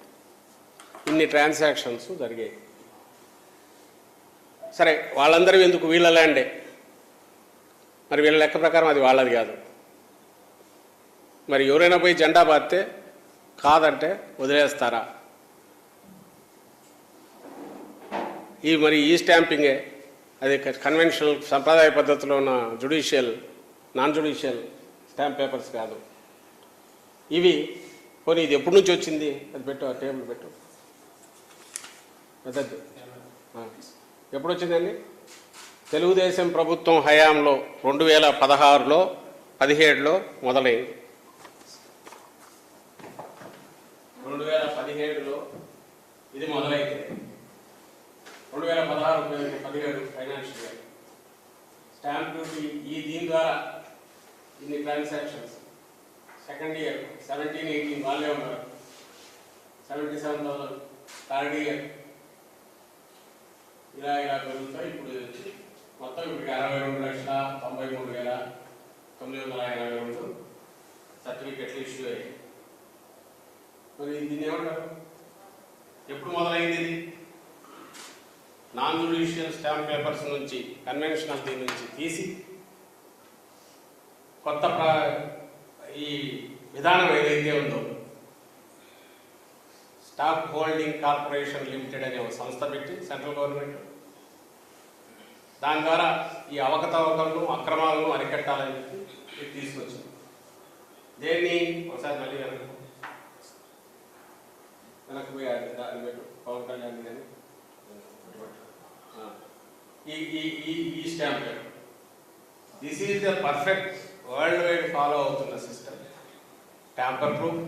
ఇన్ని ట్రాన్సాక్షన్స్ జరిగాయి. సరే, వాళ్ళందరూ ఎందుకు? వీళ్ళ ల్యాండే. మరి వీళ్ళ లెక్క ప్రకారం అది వాళ్ళది కాదు. మరి ఎవరైనా పోయి జెండా పాతితే కాదంటే వదిలేస్తారా? మరి ఈ స్టాంపింగే అది కన్వెన్షనల్ సంప్రదాయ పద్ధతిలో ఉన్న నాన్ జ్యుడిషియల్ స్టాంప్ పేపర్స్ కాదు ఇవి. పోనీ ఇది ఎప్పటి నుంచి వచ్చింది? అది పెట్టు, ఆ టేబుల్ పెట్టు, పెద్దది. ఎప్పుడు వచ్చిందండి? తెలుగుదేశం ప్రభుత్వం హయాంలో 2016లో 17లో మొదలైంది. 2017లో ఇది మొదలైంది. 2016-17 ఫైనాన్షియల్ ఇయర్ స్టాంప్ డ్యూటీ దీని ద్వారా ఇన్ని ట్రాన్సాక్షన్స్ సెకండ్ ఇయర్ 17-18 వాళ్ళే ఉన్నారు, 77,000 థర్డ్ ఇయర్, ఇలా పెరుగుతాయి. ఇప్పుడు వచ్చి మొత్తం ఇప్పుడు 62,93,982 సర్టిఫికెట్లు ఇష్యూ అయ్యాయి. మరి దీన్ని ఏమంటారు? ఎప్పుడు మొదలైంది ఇది? నాన్ జ్యుడిషియల్ స్టాంప్ పేపర్స్ నుంచి, కన్వెన్షనల్ దీని నుంచి తీసి కొత్త ఈ విధానం ఏదైతే ఉందో స్టాక్ హోల్డింగ్ కార్పొరేషన్ లిమిటెడ్ అనే ఒక సంస్థ పెట్టి సెంట్రల్ గవర్నమెంట్ దాని ద్వారా ఈ అవకతవకలను అక్రమాలను అరికట్టాలని చెప్పి ఇది తీసుకొచ్చింది. దేన్ని ఒకసారి మళ్ళీ వెనక్కి పోయి దాన్ని పెట్టు, పవన్ కళ్యాణ్ కానీ ఈ stamp paper. This is the perfect world wide follow అవుతున్న సిస్టమ్. ట్యాంపర్ ప్రూఫ్,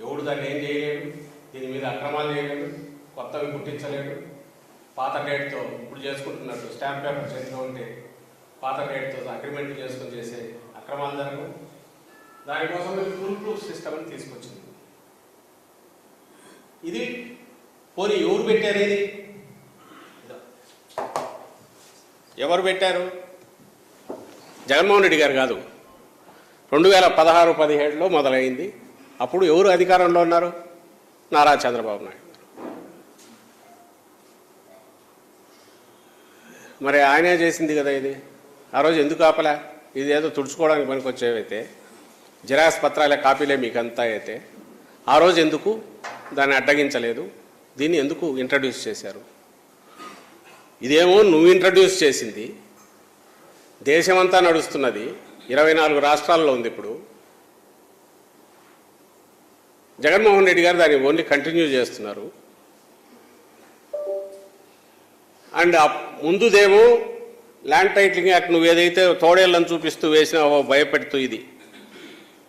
ఎవడు దాన్ని ఏం చేయలేడు, దీని మీద అక్రమాలు చేయలేడు, కొత్తవి పుట్టించలేడు. పాత డేట్తో ఇప్పుడు చేసుకుంటున్నట్టు స్టాంప్ పేపర్ చేతిలో ఉంటే పాత డేట్తో అగ్రిమెంట్ చేసుకుని చేసే అక్రమాలు జరగవు. దానికోసం ఫుల్ ప్రూఫ్ సిస్టమ్ అని తీసుకొచ్చింది. ఇది పోనీ ఎవరు పెట్టారు? ఇది ఎవరు పెట్టారు? జగన్మోహన్ రెడ్డి గారు కాదు. 2016-17లో మొదలైంది. అప్పుడు ఎవరు అధికారంలో ఉన్నారు? నారా చంద్రబాబు నాయుడు. మరి ఆయనే చేసింది కదా ఇది. ఆ రోజు ఎందుకు ఆపలే? ఇది ఏదో తుడుచుకోవడానికి పనికొచ్చేవైతే, జిరాక్స్ పత్రాలే కాపీలే మీకంతా అయితే ఆ రోజు ఎందుకు దాన్ని అడ్డగించలేదు? దీన్ని ఎందుకు ఇంట్రడ్యూస్ చేశారు? ఇదేమో నువ్వు ఇంట్రడ్యూస్ చేసింది, దేశమంతా నడుస్తున్నది, 24 రాష్ట్రాల్లో ఉంది. ఇప్పుడు జగన్మోహన్ రెడ్డి గారు దాన్ని ఓన్లీ కంటిన్యూ చేస్తున్నారు. అండ్ ముందుదేమో ల్యాండ్ టైటిలింగ్ యాక్ట్ నువ్వు ఏదైతే తోడేళ్ళని చూపిస్తూ వేసినావో, భయపెడుతూ ఇది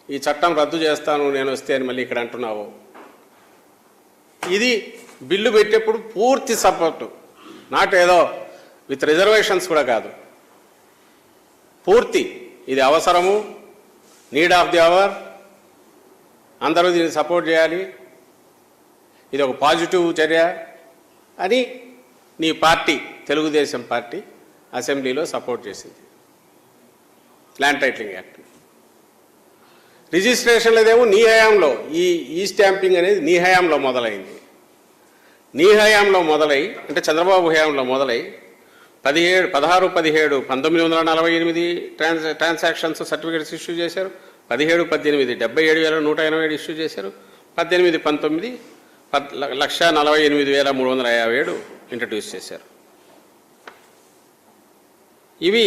ఈ చట్టం రద్దు చేస్తాను నేను వస్తే అని మళ్ళీ ఇక్కడ అంటున్నావో, ఇది బిల్లు పెట్టేప్పుడు పూర్తి సపోర్టు, నాట్ ఏదో విత్ రిజర్వేషన్స్ కూడా కాదు, పూర్తి ఇది అవసరము, నీడ్ ఆఫ్ ది అవర్, అందరూ దీన్ని సపోర్ట్ చేయాలి, ఇది ఒక పాజిటివ్ చర్య అని నీ పార్టీ తెలుగుదేశం పార్టీ అసెంబ్లీలో సపోర్ట్ చేసింది ల్యాండ్ టైటిలింగ్ యాక్ట్. రిజిస్ట్రేషన్లదేమో నీ హయాంలో, ఈ స్టాంపింగ్ అనేది నీ హయాంలో మొదలైంది. నీ హయాంలో మొదలై అంటే చంద్రబాబు హయాంలో మొదలై 16-17-1948 ట్రాన్సాక్షన్స్ సర్టిఫికేట్స్ ఇష్యూ చేశారు. 17-18 77,187 ఇష్యూ చేశారు. 18-19 1,48,357 ఇంట్రడ్యూస్ చేశారు. ఇవి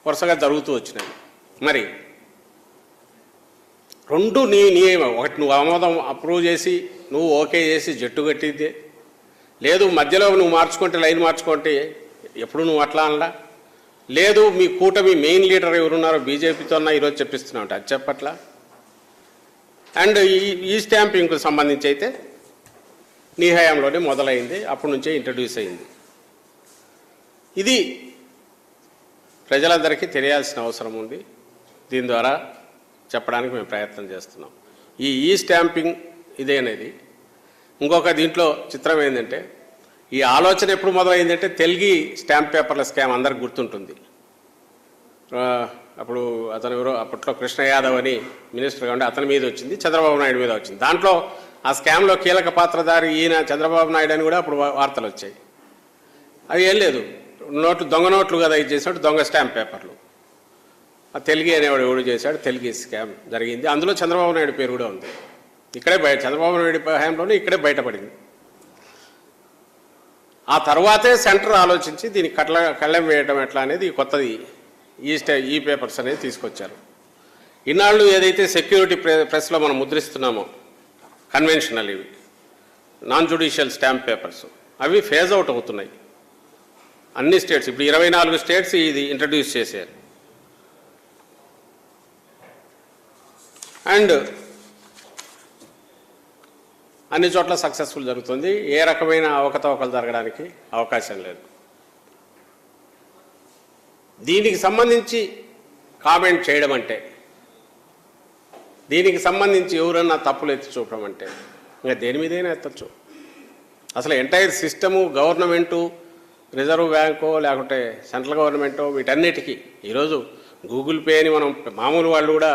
వరుసగా జరుగుతూ వచ్చినాయి. మరి రెండు నీ ఒకటి నువ్వు ఆమోదం అప్రూవ్ చేసి నువ్వు ఓకే చేసి జట్టు కట్టిద్దే, లేదు మధ్యలో నువ్వు మార్చుకుంటే లైన్ మార్చుకుంటే ఎప్పుడు నువ్వు అట్లా అనలా, లేదు మీ కూటమి మెయిన్ లీడర్ ఎవరున్నారో బీజేపీతో అన్నా ఈరోజు చెప్పిస్తున్నావు అది చెప్పట్లా. అండ్ ఈ స్టాంపింగ్కు సంబంధించి అయితే నీ హయాంలోనే మొదలైంది, అప్పటి నుంచే ఇంట్రడ్యూస్ అయింది. ఇది ప్రజలందరికీ తెలియాల్సిన అవసరం ఉంది. దీని ద్వారా చెప్పడానికి మేము ప్రయత్నం చేస్తున్నాం. ఈ స్టాంపింగ్ ఇదేనేది. ఇంకొక దీంట్లో చిత్రం ఏంటంటే, ఈ ఆలోచన ఎప్పుడు మొదలైందంటే తెలుగు స్టాంప్ పేపర్ల స్కామ్ అందరికి గుర్తుంటుంది. అప్పుడు అతను ఎవరో అప్పట్లో కృష్ణ యాదవ్ అని మినిస్టర్గా ఉండి అతని మీద వచ్చింది, చంద్రబాబు నాయుడు మీద వచ్చింది. దాంట్లో ఆ స్కామ్లో కీలక పాత్రధారి ఈయన చంద్రబాబు నాయుడు అని కూడా అప్పుడు వార్తలు వచ్చాయి. అవి ఏం లేదు, దొంగ నోట్లు కదా ఇది చేసాడు, దొంగ స్టాంప్ పేపర్లు. ఆ తెలుగు అనేవాడు ఎవడు చేశాడు, తెలుగు స్కామ్ జరిగింది. అందులో చంద్రబాబు నాయుడు పేరు కూడా ఉంది. ఇక్కడే చంద్రబాబు నాయుడు హయాంలోనే ఇక్కడే బయటపడింది. ఆ తర్వాతే సెంటర్ ఆలోచించి దీనికి కళ్ళెం వేయడం ఎట్లా అనేది కొత్తది ఈ పేపర్స్ అనేది తీసుకొచ్చారు. ఇన్నాళ్ళు ఏదైతే సెక్యూరిటీ ప్రెస్లో మనం ముద్రిస్తున్నామో కన్వెన్షనల్ ఇవి నాన్ జ్యుడిషియల్ స్టాంప్ పేపర్స్ అవి ఫేజ్ అవుట్ అవుతున్నాయి అన్ని స్టేట్స్. ఇప్పుడు 24 స్టేట్స్ ఇది ఇంట్రడ్యూస్ చేశారు. అండ్ అన్ని చోట్ల సక్సెస్ఫుల్ జరుగుతుంది. ఏ రకమైన అవకతవకలు జరగడానికి అవకాశం లేదు. దీనికి సంబంధించి కామెంట్ చేయడం అంటే, దీనికి సంబంధించి ఎవరన్నా తప్పులు ఎత్తి చూపడం అంటే ఇంకా దేని మీదైనా ఎత్తచ్చు. అసలు ఎంటైర్ సిస్టము, గవర్నమెంటు, రిజర్వ్ బ్యాంకో లేకుంటే సెంట్రల్ గవర్నమెంటో వీటన్నిటికీ ఈరోజు గూగుల్ పే అని మనం మామూలు వాళ్ళు కూడా,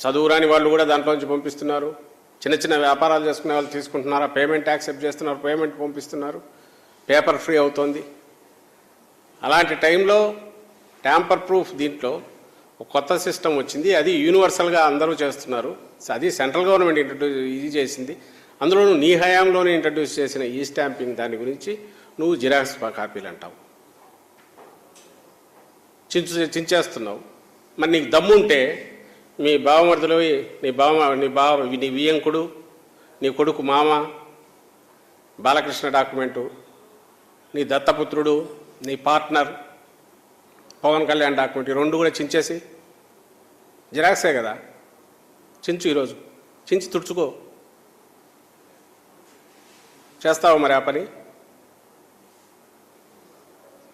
చదువురాని వాళ్ళు కూడా దాంట్లోంచి పంపిస్తున్నారు. చిన్న చిన్న వ్యాపారాలు చేసుకునే వాళ్ళు తీసుకుంటున్నారు, పేమెంట్ యాక్సెప్ట్ చేస్తున్నారు, పేమెంట్ పంపిస్తున్నారు, పేపర్ ఫ్రీ అవుతుంది. అలాంటి టైంలో ట్యాంపర్ ప్రూఫ్ దీంట్లో ఒక కొత్త సిస్టమ్ వచ్చింది. అది యూనివర్సల్గా అందరూ చేస్తున్నారు. అది సెంట్రల్ గవర్నమెంట్ ఇది చేసింది. అందులో నీ హయాంలోనే ఇంట్రడ్యూస్ చేసిన ఈ స్టాంపింగ్ దాని గురించి నువ్వు జిరాక్స్ కాపీలు అంటావు, చించేస్తున్నావు. మరి నీకు దమ్ముంటే మీ బావమరుదులు, నీ వియ్యంకుడు, నీ కొడుకు మామ బాలకృష్ణ డాక్యుమెంటు, నీ దత్తపుత్రుడు, నీ పార్ట్నర్ పవన్ కళ్యాణ్ డాక్యుమెంట్, ఈ రెండు కూడా చించేసి, జిరాక్సే కదా, చించు, ఈరోజు చించి తుడుచుకో. చేస్తావు మరి ఆ పని?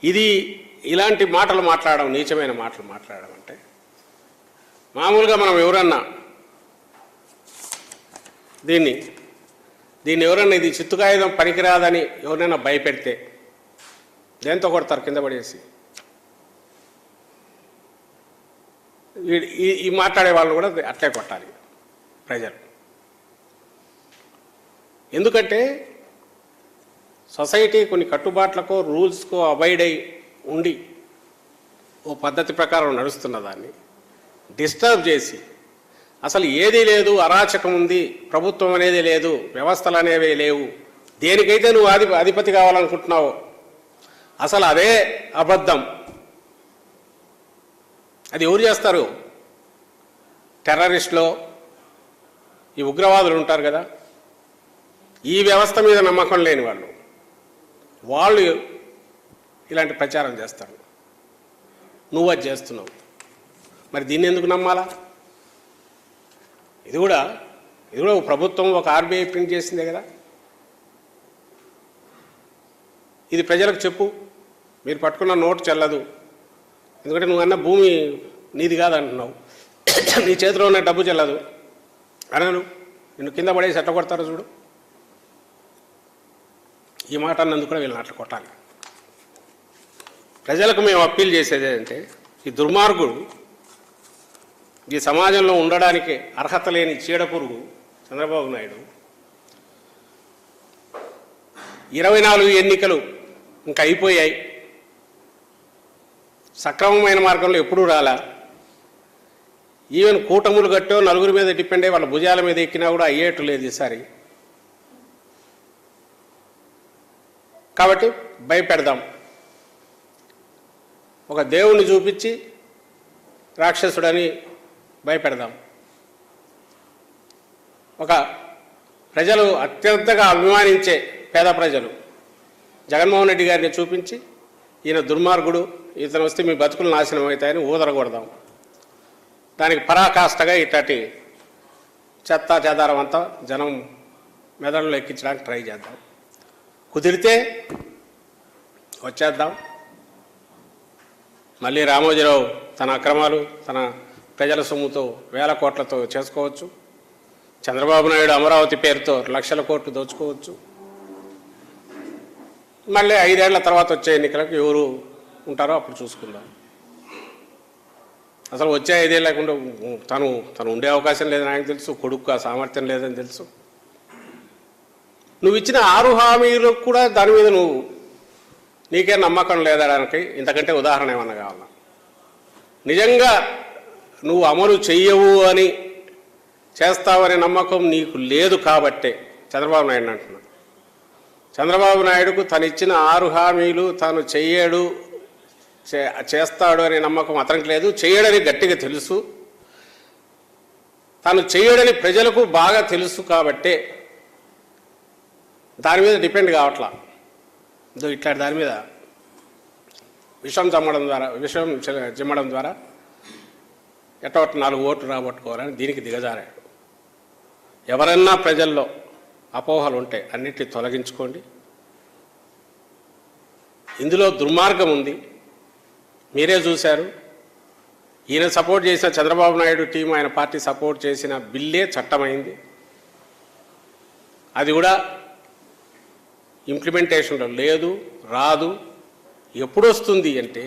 ఇది ఇలాంటి మాటలు మాట్లాడడం, నీచమైన మాటలు మాట్లాడడం అంటే, మామూలుగా మనం ఎవరన్నా దీన్ని ఎవరన్నా ఇది చిత్తుకాయుధం పనికిరాదని ఎవరైనా భయపెడితే దేంతో కొడతారు? కింద పడేసి. ఈ మాట్లాడే వాళ్ళు కూడా అట్లే కొట్టాలి ప్రజలు. ఎందుకంటే సొసైటీ కొన్ని కట్టుబాట్లకో రూల్స్కో అబైడ్ అయి ఉండి ఓ పద్ధతి ప్రకారం నడుస్తున్న దాన్ని డిస్టర్బ్ చేసి, అసలు ఏదీ లేదు, అరాచకం ఉంది, ప్రభుత్వం అనేది లేదు, వ్యవస్థలు అనేవి లేవు, దేనికైతే నువ్వు అధిపతి కావాలనుకుంటున్నావో అసలు అదే అబద్ధం. అది ఎవరు చేస్తారు? టెర్రరిస్టులో ఈ ఉగ్రవాదులు ఉంటారు కదా, ఈ వ్యవస్థ మీద నమ్మకం లేని వాళ్ళు ఇలాంటి ప్రచారం చేస్తారు. నువ్వు అది చేస్తున్నావు. మరి దీన్ని ఎందుకు నమ్మాలా? ఇది కూడా ప్రభుత్వం ఒక ఆర్బీఐ ప్రింట్ చేసిందే కదా. ఇది ప్రజలకు చెప్పు. మీరు పట్టుకున్న నోటు చెల్లదు, ఎందుకంటే నువ్వు అన్న భూమి నీది కాదంటున్నావు, నీ చేతిలో ఉన్న డబ్బు చెల్లదు అనను. నిన్ను కింద పడేసి ఎట్లా కొడతారో చూడు. ఈ మాట అన్నందుకు కూడా వీళ్ళని అట్లా కొట్టాలి. ప్రజలకు మేము అప్పీల్ చేసేది ఏంటంటే, ఈ దుర్మార్గుడు, ఈ సమాజంలో ఉండడానికి అర్హత లేని చీడపురుగు చంద్రబాబు నాయుడు 24 ఎన్నికలు ఇంకా అయిపోయాయి, సక్రమమైన మార్గంలో ఎప్పుడూ రాలా. ఈవెన్ కూటములు కట్టో నలుగురి మీద డిపెండ్ అయ్యి వాళ్ళ భుజాల మీద ఎక్కినా కూడా అయ్యేట్టు లేదు ఈసారి. కాబట్టి భయపెడదాం. ఒక దేవుణ్ణి చూపించి రాక్షసుడని భయపెడదాం. ఒక ప్రజలు అత్యంతగా అభిమానించే పేద ప్రజలు జగన్మోహన్ రెడ్డి గారిని చూపించి ఈయన దుర్మార్గుడు, ఇతను వస్తే మీ బతుకులు నాశనం అవుతాయని ఊదరగొడదాం. దానికి పరాకాష్ఠగా ఇట్లాంటి చెత్త చెదారం అంతా జనం మెదడులో ఎక్కించడానికి ట్రై చేద్దాం. కుదిరితే వచ్చేద్దాం. మళ్ళీ రామోజీరావు తన అక్రమాలు తన ప్రజల సొమ్ముతో వేల కోట్లతో చేసుకోవచ్చు. చంద్రబాబు నాయుడు అమరావతి పేరుతో లక్షల కోట్లు దోచుకోవచ్చు. మళ్ళీ 5 ఏళ్ల తర్వాత వచ్చే ఎన్నికలకు ఎవరు ఉంటారో అప్పుడు చూసుకుందాం. అసలు వచ్చే 5 ఏళ్ళు లేకుండా తను ఉండే అవకాశం లేదని ఆయనకు తెలుసు, కొడుకు ఆ సామర్థ్యం లేదని తెలుసు. నువ్వు ఇచ్చిన 6 హామీలకు కూడా దాని మీద నీకే నమ్మకం లేదడానికి ఇంతకంటే ఉదాహరణ ఏమన్నా కావాలా? నిజంగా నువ్వు అమలు చెయ్యవు అని, చేస్తావనే నమ్మకం నీకు లేదు కాబట్టే చంద్రబాబు నాయుడు అంటున్నా. చంద్రబాబు నాయుడుకు తను ఇచ్చిన 6 హామీలు తాను చెయ్యడు, చేస్తాడు అనే నమ్మకం అతనికి లేదు. చెయ్యడని గట్టిగా తెలుసు, తాను చెయ్యడని ప్రజలకు బాగా తెలుసు కాబట్టే దాని మీద డిపెండ్ కావట్లా. ఇట్లాంటి దాని మీద విషం చిమ్మడం ద్వారా ఎట్టో 4 ఓట్లు రాబట్టుకోవాలని దీనికి దిగజారాడు. ఎవరన్నా ప్రజల్లో అపోహలు ఉంటే అన్నిటిని తొలగించుకోండి. ఇందులో దుర్మార్గం ఉంది. మీరే చూశారు. ఈయన సపోర్ట్ చేసిన చంద్రబాబు నాయుడు టీం, ఆయన పార్టీ సపోర్ట్ చేసిన బిల్లే చట్టమైంది. అది కూడా ఇంప్లిమెంటేషన్లో లేదు, రాదు. ఎప్పుడు వస్తుంది అంటే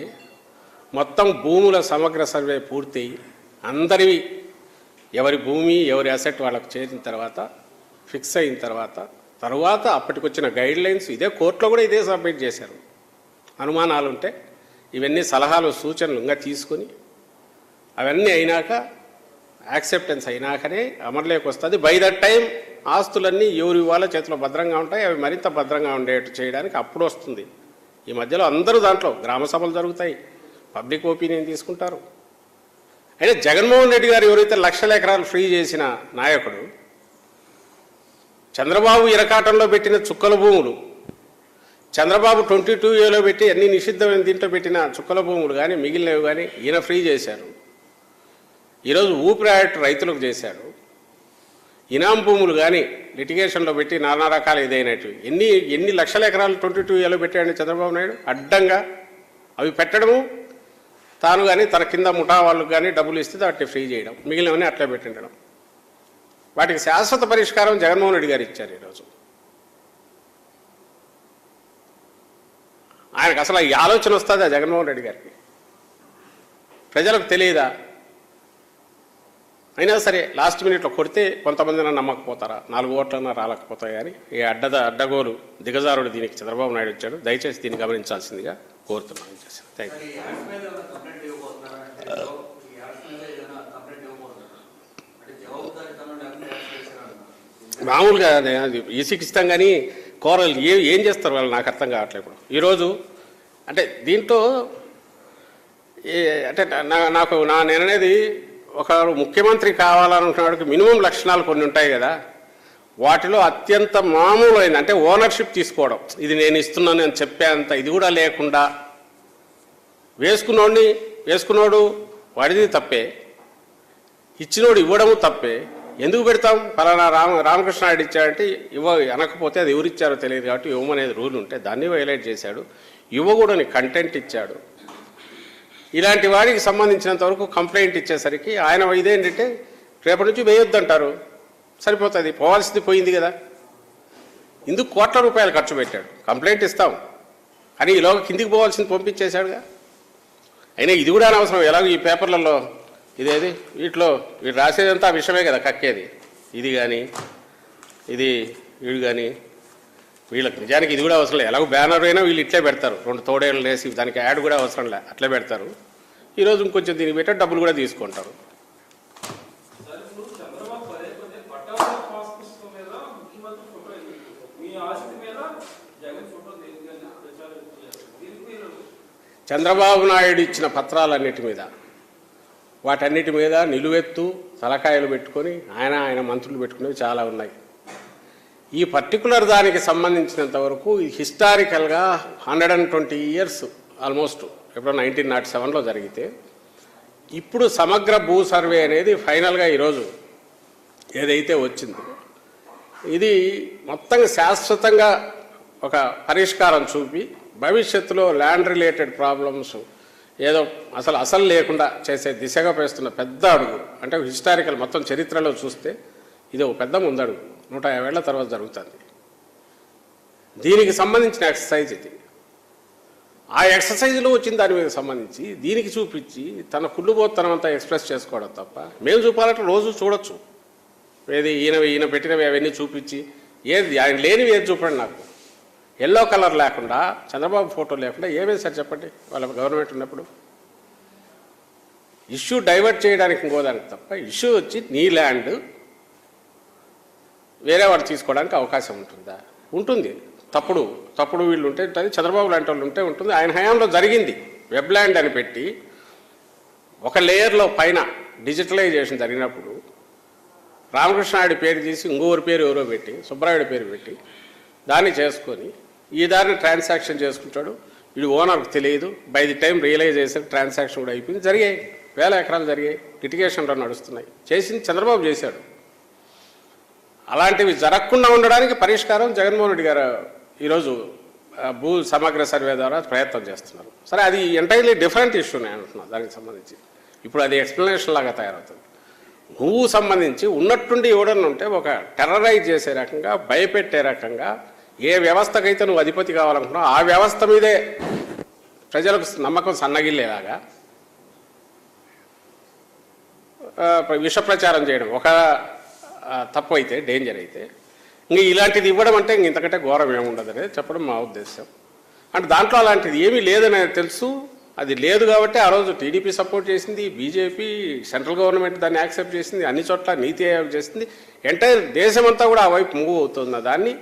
మొత్తం భూముల సమగ్ర సర్వే పూర్తయి అందరివి ఎవరి భూమి ఎవరి అసెట్ వాళ్ళకు చేరిన తర్వాత ఫిక్స్ అయిన తర్వాత అప్పటికొచ్చిన గైడ్లైన్స్ ఇదే కోర్టులో కూడా ఇదే సబ్మిట్ చేశారు. అనుమానాలు ఉంటే ఇవన్నీ సలహాలు సూచనలు ఇంకా తీసుకొని అవన్నీ అయినాక యాక్సెప్టెన్స్ అయినాకనే అమలులోకి వస్తుంది. బై దట్ టైం ఆస్తులన్నీ ఎవరి వాళ్ళ చేతిలో భద్రంగా ఉంటాయి. అవి మరింత భద్రంగా ఉండేట్టు చేయడానికి అప్పుడు వస్తుంది. ఈ మధ్యలో అందరూ దాంట్లో గ్రామ సభలు జరుగుతాయి, పబ్లిక్ ఒపీనియన్ తీసుకుంటారు. అయినా జగన్మోహన్ రెడ్డి గారు ఎవరైతే లక్షల ఎకరాలు ఫ్రీ చేసిన నాయకుడు, చంద్రబాబు ఇరకాటంలో పెట్టిన చుక్కల భూములు, చంద్రబాబు 22A పెట్టి అన్ని నిషిద్ధమైన దీంట్లో పెట్టిన చుక్కల భూములు కానీ మిగిలినవి కానీ ఈయన ఫ్రీ చేశారు. ఈరోజు ఊపిరాయట్ రైతులకు చేశాడు. ఇనాం భూములు కానీ లిటిగేషన్లో పెట్టి నానా రకాల ఇదైనవి ఎన్ని లక్షల ఎకరాలు 22A పెట్టాడు చంద్రబాబు నాయుడు. అడ్డంగా అవి పెట్టడము, తాను కానీ తన కింద ముఠా వాళ్ళకు కానీ డబ్బులు ఇస్తే వాటిని ఫ్రీ చేయడం, మిగిలినవన్నీ అట్లా పెట్టిండడం. వాటికి శాశ్వత పరిష్కారం జగన్మోహన్ రెడ్డి గారు ఇచ్చారు. ఈరోజు ఆయనకు అసలు ఈ ఆలోచన వస్తుందా జగన్మోహన్ రెడ్డి గారికి? ప్రజలకు తెలియదా? అయినా సరే లాస్ట్ మినిట్లో కొడితే కొంతమందిన నమ్మకపోతారా, 4 ఓట్లన్నా రాలేకపోతాయి. కానీ ఈ అడ్డగోలు దిగజారుడు దీనికి చంద్రబాబు నాయుడు వచ్చాడు. దయచేసి దీన్ని గమనించాల్సిందిగా కోరుతున్నాను. Thank you. మామూలుగా ఈసీకి ఇస్తాం కానీ కోరలు ఏం చేస్తారు వాళ్ళు నాకు అర్థం కావట్లేదు. ఇప్పుడు ఈరోజు అంటే దీంట్లో అంటే నేననేది ఒక ముఖ్యమంత్రి కావాలనుకున్నవాడికి మినిమం లక్షణాలు కొన్ని ఉంటాయి కదా. వాటిలో అత్యంత మామూలు అయింది అంటే ఓనర్షిప్ తీసుకోవడం. ఇది నేను ఇస్తున్నాను అని చెప్పేంత ఇది కూడా లేకుండా వేసుకున్నోడు వాడిది తప్పే, ఇచ్చినోడు ఇవ్వడము తప్పే. ఎందుకు పెడతాం? పలానా రామకృష్ణ నాయుడు ఇచ్చాడంటే అనకపోతే అది ఎవరిచ్చారో తెలియదు కాబట్టి ఇవ్వమనేది రూల్ ఉంటే దాన్ని వైలేట్ చేశాడు. ఇవ్వకూడని కంటెంట్ ఇచ్చాడు. ఇలాంటి వాడికి సంబంధించినంత వరకు కంప్లైంట్ ఇచ్చేసరికి ఆయన ఇదేంటంటే రేపటి నుంచి వేయొద్దంటారు. సరిపోతుంది, పోవాల్సింది పోయింది కదా. ఇందుకు కోట్ల రూపాయలు ఖర్చు పెట్టాడు. కంప్లైంట్ ఇస్తాం కానీ ఈలోగా కిందికి పోవాల్సింది పంపించేశాడుగా. అయినా ఇది కూడా అనవసరం. ఎలాగో ఈ పేపర్లలో ఇదేది వీటిలో వీడు రాసేదంతా విషయమే కదా కక్కేది. ఇది కానీ ఇది వీడు కానీ వీళ్ళకి నిజానికి ఇది కూడా అవసరం లేదు. ఎలాగో బ్యానర్ అయినా వీళ్ళు ఇట్లే పెడతారు, 2 తోడేళ్ళు వేసి దానికి యాడ్ కూడా అవసరం లే, అట్లే పెడతారు. ఈరోజు ఇంకొంచెం దీనికి పెట్టే డబ్బులు కూడా తీసుకుంటారు. చంద్రబాబు నాయుడు ఇచ్చిన పత్రాలన్నిటి మీద వాటన్నిటి మీద నిలువెత్తు తలకాయలు పెట్టుకొని ఆయన మంత్రులు పెట్టుకునేవి చాలా ఉన్నాయి. ఈ పర్టికులర్ దానికి సంబంధించినంత వరకు హిస్టారికల్గా 120 years ఆల్మోస్ట్ ఎప్పుడో 1907లో జరిగితే ఇప్పుడు సమగ్ర భూ సర్వే అనేది ఫైనల్గా ఈరోజు ఏదైతే వచ్చిందో ఇది మొత్తం శాశ్వతంగా ఒక పరిష్కారం చూపి భవిష్యత్తులో ల్యాండ్ రిలేటెడ్ ప్రాబ్లమ్స్ ఏదో అసలు లేకుండా చేసే దిశగా వేస్తున్న పెద్ద అడుగు. అంటే హిస్టారికల్ మొత్తం చరిత్రలో చూస్తే ఇది ఒక పెద్ద ముందడుగు. 150 ఏళ్ల తర్వాత జరుగుతుంది. దీనికి సంబంధించిన ఎక్సర్సైజ్ ఇది. ఆ ఎక్సర్సైజ్లో వచ్చిన దాని మీద సంబంధించి దీనికి చూపించి తన కుళ్ళుబోతనం అంతా ఎక్స్ప్రెస్ చేసుకోవడం తప్ప మేము చూపాలంటే రోజు చూడొచ్చు. ఏది ఈయన పెట్టినవి అవన్నీ చూపించి ఏది ఆయన లేనివి ఏది చూపండి నాకు. ఎల్లో కలర్ లేకుండా చంద్రబాబు ఫోటో లేకుండా ఏమేమి సార్ చెప్పండి వాళ్ళ గవర్నమెంట్ ఉన్నప్పుడు. ఇష్యూ డైవర్ట్ చేయడానికి ఇంకోదానికి తప్ప ఇష్యూ వచ్చి నీ ల్యాండ్ వేరే వాడు తీసుకోవడానికి అవకాశం ఉంటుందా? ఉంటుంది. తప్పుడు వీళ్ళు ఉంటే ఉంటుంది, చంద్రబాబు లాంటి వాళ్ళు ఉంటే ఉంటుంది. ఆయన హయాంలో జరిగింది. వెబ్ ల్యాండ్ అని పెట్టి ఒక లేయర్లో పైన డిజిటలైజేషన్ జరిగినప్పుడు రామకృష్ణాయుడి పేరు తీసి ఇంకొకరి పేరు ఎవరో పెట్టి సుబ్బరాయుడి పేరు పెట్టి దాన్ని చేసుకొని ఈ దారిని ట్రాన్సాక్షన్ చేసుకుంటాడు. వీడు ఓనర్కి తెలియదు. బై ది టైం రియలైజ్ చేసే ట్రాన్సాక్షన్ కూడా అయిపోయింది. జరిగాయి, 1000 ఎకరాలు జరిగాయి, లిటిగేషన్లో నడుస్తున్నాయి. చేసింది చంద్రబాబు చేశాడు. అలాంటివి జరగకుండా ఉండడానికి పరిష్కారం జగన్మోహన్ రెడ్డి గారు ఈరోజు భూ సమగ్ర సర్వే ద్వారా ప్రయత్నం చేస్తున్నారు. సరే, అది ఎంటైర్లీ డిఫరెంట్ ఇష్యూ నేను అంటున్నాను దానికి సంబంధించి. ఇప్పుడు అది ఎక్స్ప్లెనేషన్ లాగా తయారవుతుంది. నువ్వు సంబంధించి ఉన్నట్టుండి ఎవడన్నా ఉంటే ఒక టెర్రరైజ్ చేసే రకంగా, భయపెట్టే రకంగా, ఏ వ్యవస్థకైతే నువ్వు అధిపతి కావాలనుకున్నావు ఆ వ్యవస్థ మీదే ప్రజలకు నమ్మకం సన్నగిల్లేలాగా విష ప్రచారం చేయడం ఒక తప్పు అయితే, డేంజర్ అయితే, ఇంక ఇలాంటిది ఇవ్వడం అంటే ఇంక ఇంతకంటే ఘోరం ఏముండదు అనేది చెప్పడం మా ఉద్దేశం. అంటే దాంట్లో అలాంటిది ఏమీ లేదని తెలుసు. అది లేదు కాబట్టి ఆ రోజు టీడీపీ సపోర్ట్ చేసింది, బీజేపీ, సెంట్రల్ గవర్నమెంట్ దాన్ని యాక్సెప్ట్ చేసింది, అన్ని చోట్ల నీతి ఆయోగ్ చేసింది, ఎంటైర్ దేశమంతా కూడా ఆ వైపు మూవ్ అవుతున్న దాన్ని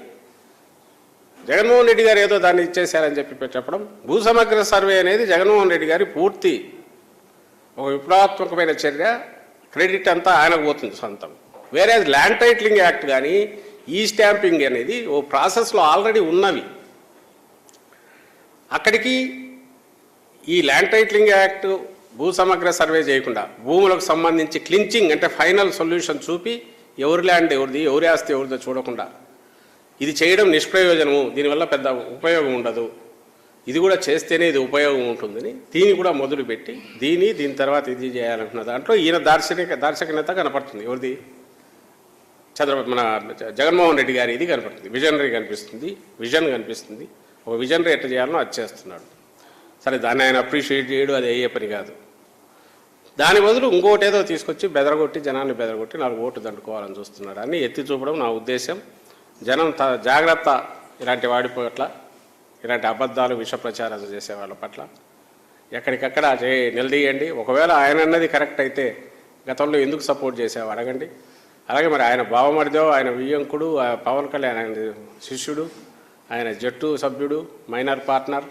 జగన్మోహన్ రెడ్డి గారు ఏదో దాన్ని ఇచ్చేశారని చెప్పి చెప్పడం. భూ సమగ్ర సర్వే అనేది జగన్మోహన్ రెడ్డి గారి పూర్తి ఒక విప్లవాత్మకమైన చర్య. క్రెడిట్ అంతా ఆయనకు పోతుంది సొంతం. వేరే ల్యాండ్ టైటిలింగ్ యాక్ట్ కానీ ఈ స్టాంపింగ్ అనేది ఓ ప్రాసెస్లో ఆల్రెడీ ఉన్నవి. అక్కడికి ఈ ల్యాండ్ టైటిలింగ్ యాక్ట్ భూ సమగ్ర సర్వే చేయకుండా భూములకు సంబంధించి క్లించింగ్ అంటే ఫైనల్ సొల్యూషన్ చూపి ఎవరి ల్యాండ్ ఎవరిది, ఎవరి ఆస్తి ఎవరిదో చూడకుండా ఇది చేయడం నిష్ప్రయోజనము, దీనివల్ల పెద్ద ఉపయోగం ఉండదు, ఇది కూడా చేస్తేనే ఇది ఉపయోగం ఉంటుందని దీన్ని కూడా మొదలుపెట్టి దీని తర్వాత ఇది చేయాలనుకున్న దాంట్లో ఈయన దార్శనికత కనపడుతుంది. ఎవరిది? మన జగన్మోహన్ రెడ్డి గారి ఇది కనపడుతుంది. విజనరీ కనిపిస్తుంది, విజన్ కనిపిస్తుంది. ఒక విజనరీ ఎట్లా చేయాలనో అది చేస్తున్నాడు. సరే, దాన్ని ఆయన అప్రిషియేట్ చేయడం అది అయ్యే పని కాదు. దాని బదులు ఇంకోటి ఏదో తీసుకొచ్చి బెదరగొట్టి, జనాన్ని బెదరగొట్టి 4 ఓట్లు దండుకోవాలని చూస్తున్నాడు అని ఎత్తి చూపడం నా ఉద్దేశం. జనం జాగ్రత్త ఇలాంటి వాడి పట్ల, ఇలాంటి అబద్ధాలు విష ప్రచారాలు చేసే వాళ్ళ పట్ల ఎక్కడికక్కడ నిలదీయండి. ఒకవేళ ఆయన అన్నది కరెక్ట్ అయితే గతంలో ఎందుకు సపోర్ట్ చేసావు అడగండి. అలాగే మరి ఆయన బావమరిదో, ఆయన వియ్యంకుడు, పవన్ కళ్యాణ్ ఆయన శిష్యుడు, ఆయన జట్టు సభ్యుడు, మైనర్ పార్ట్నర్,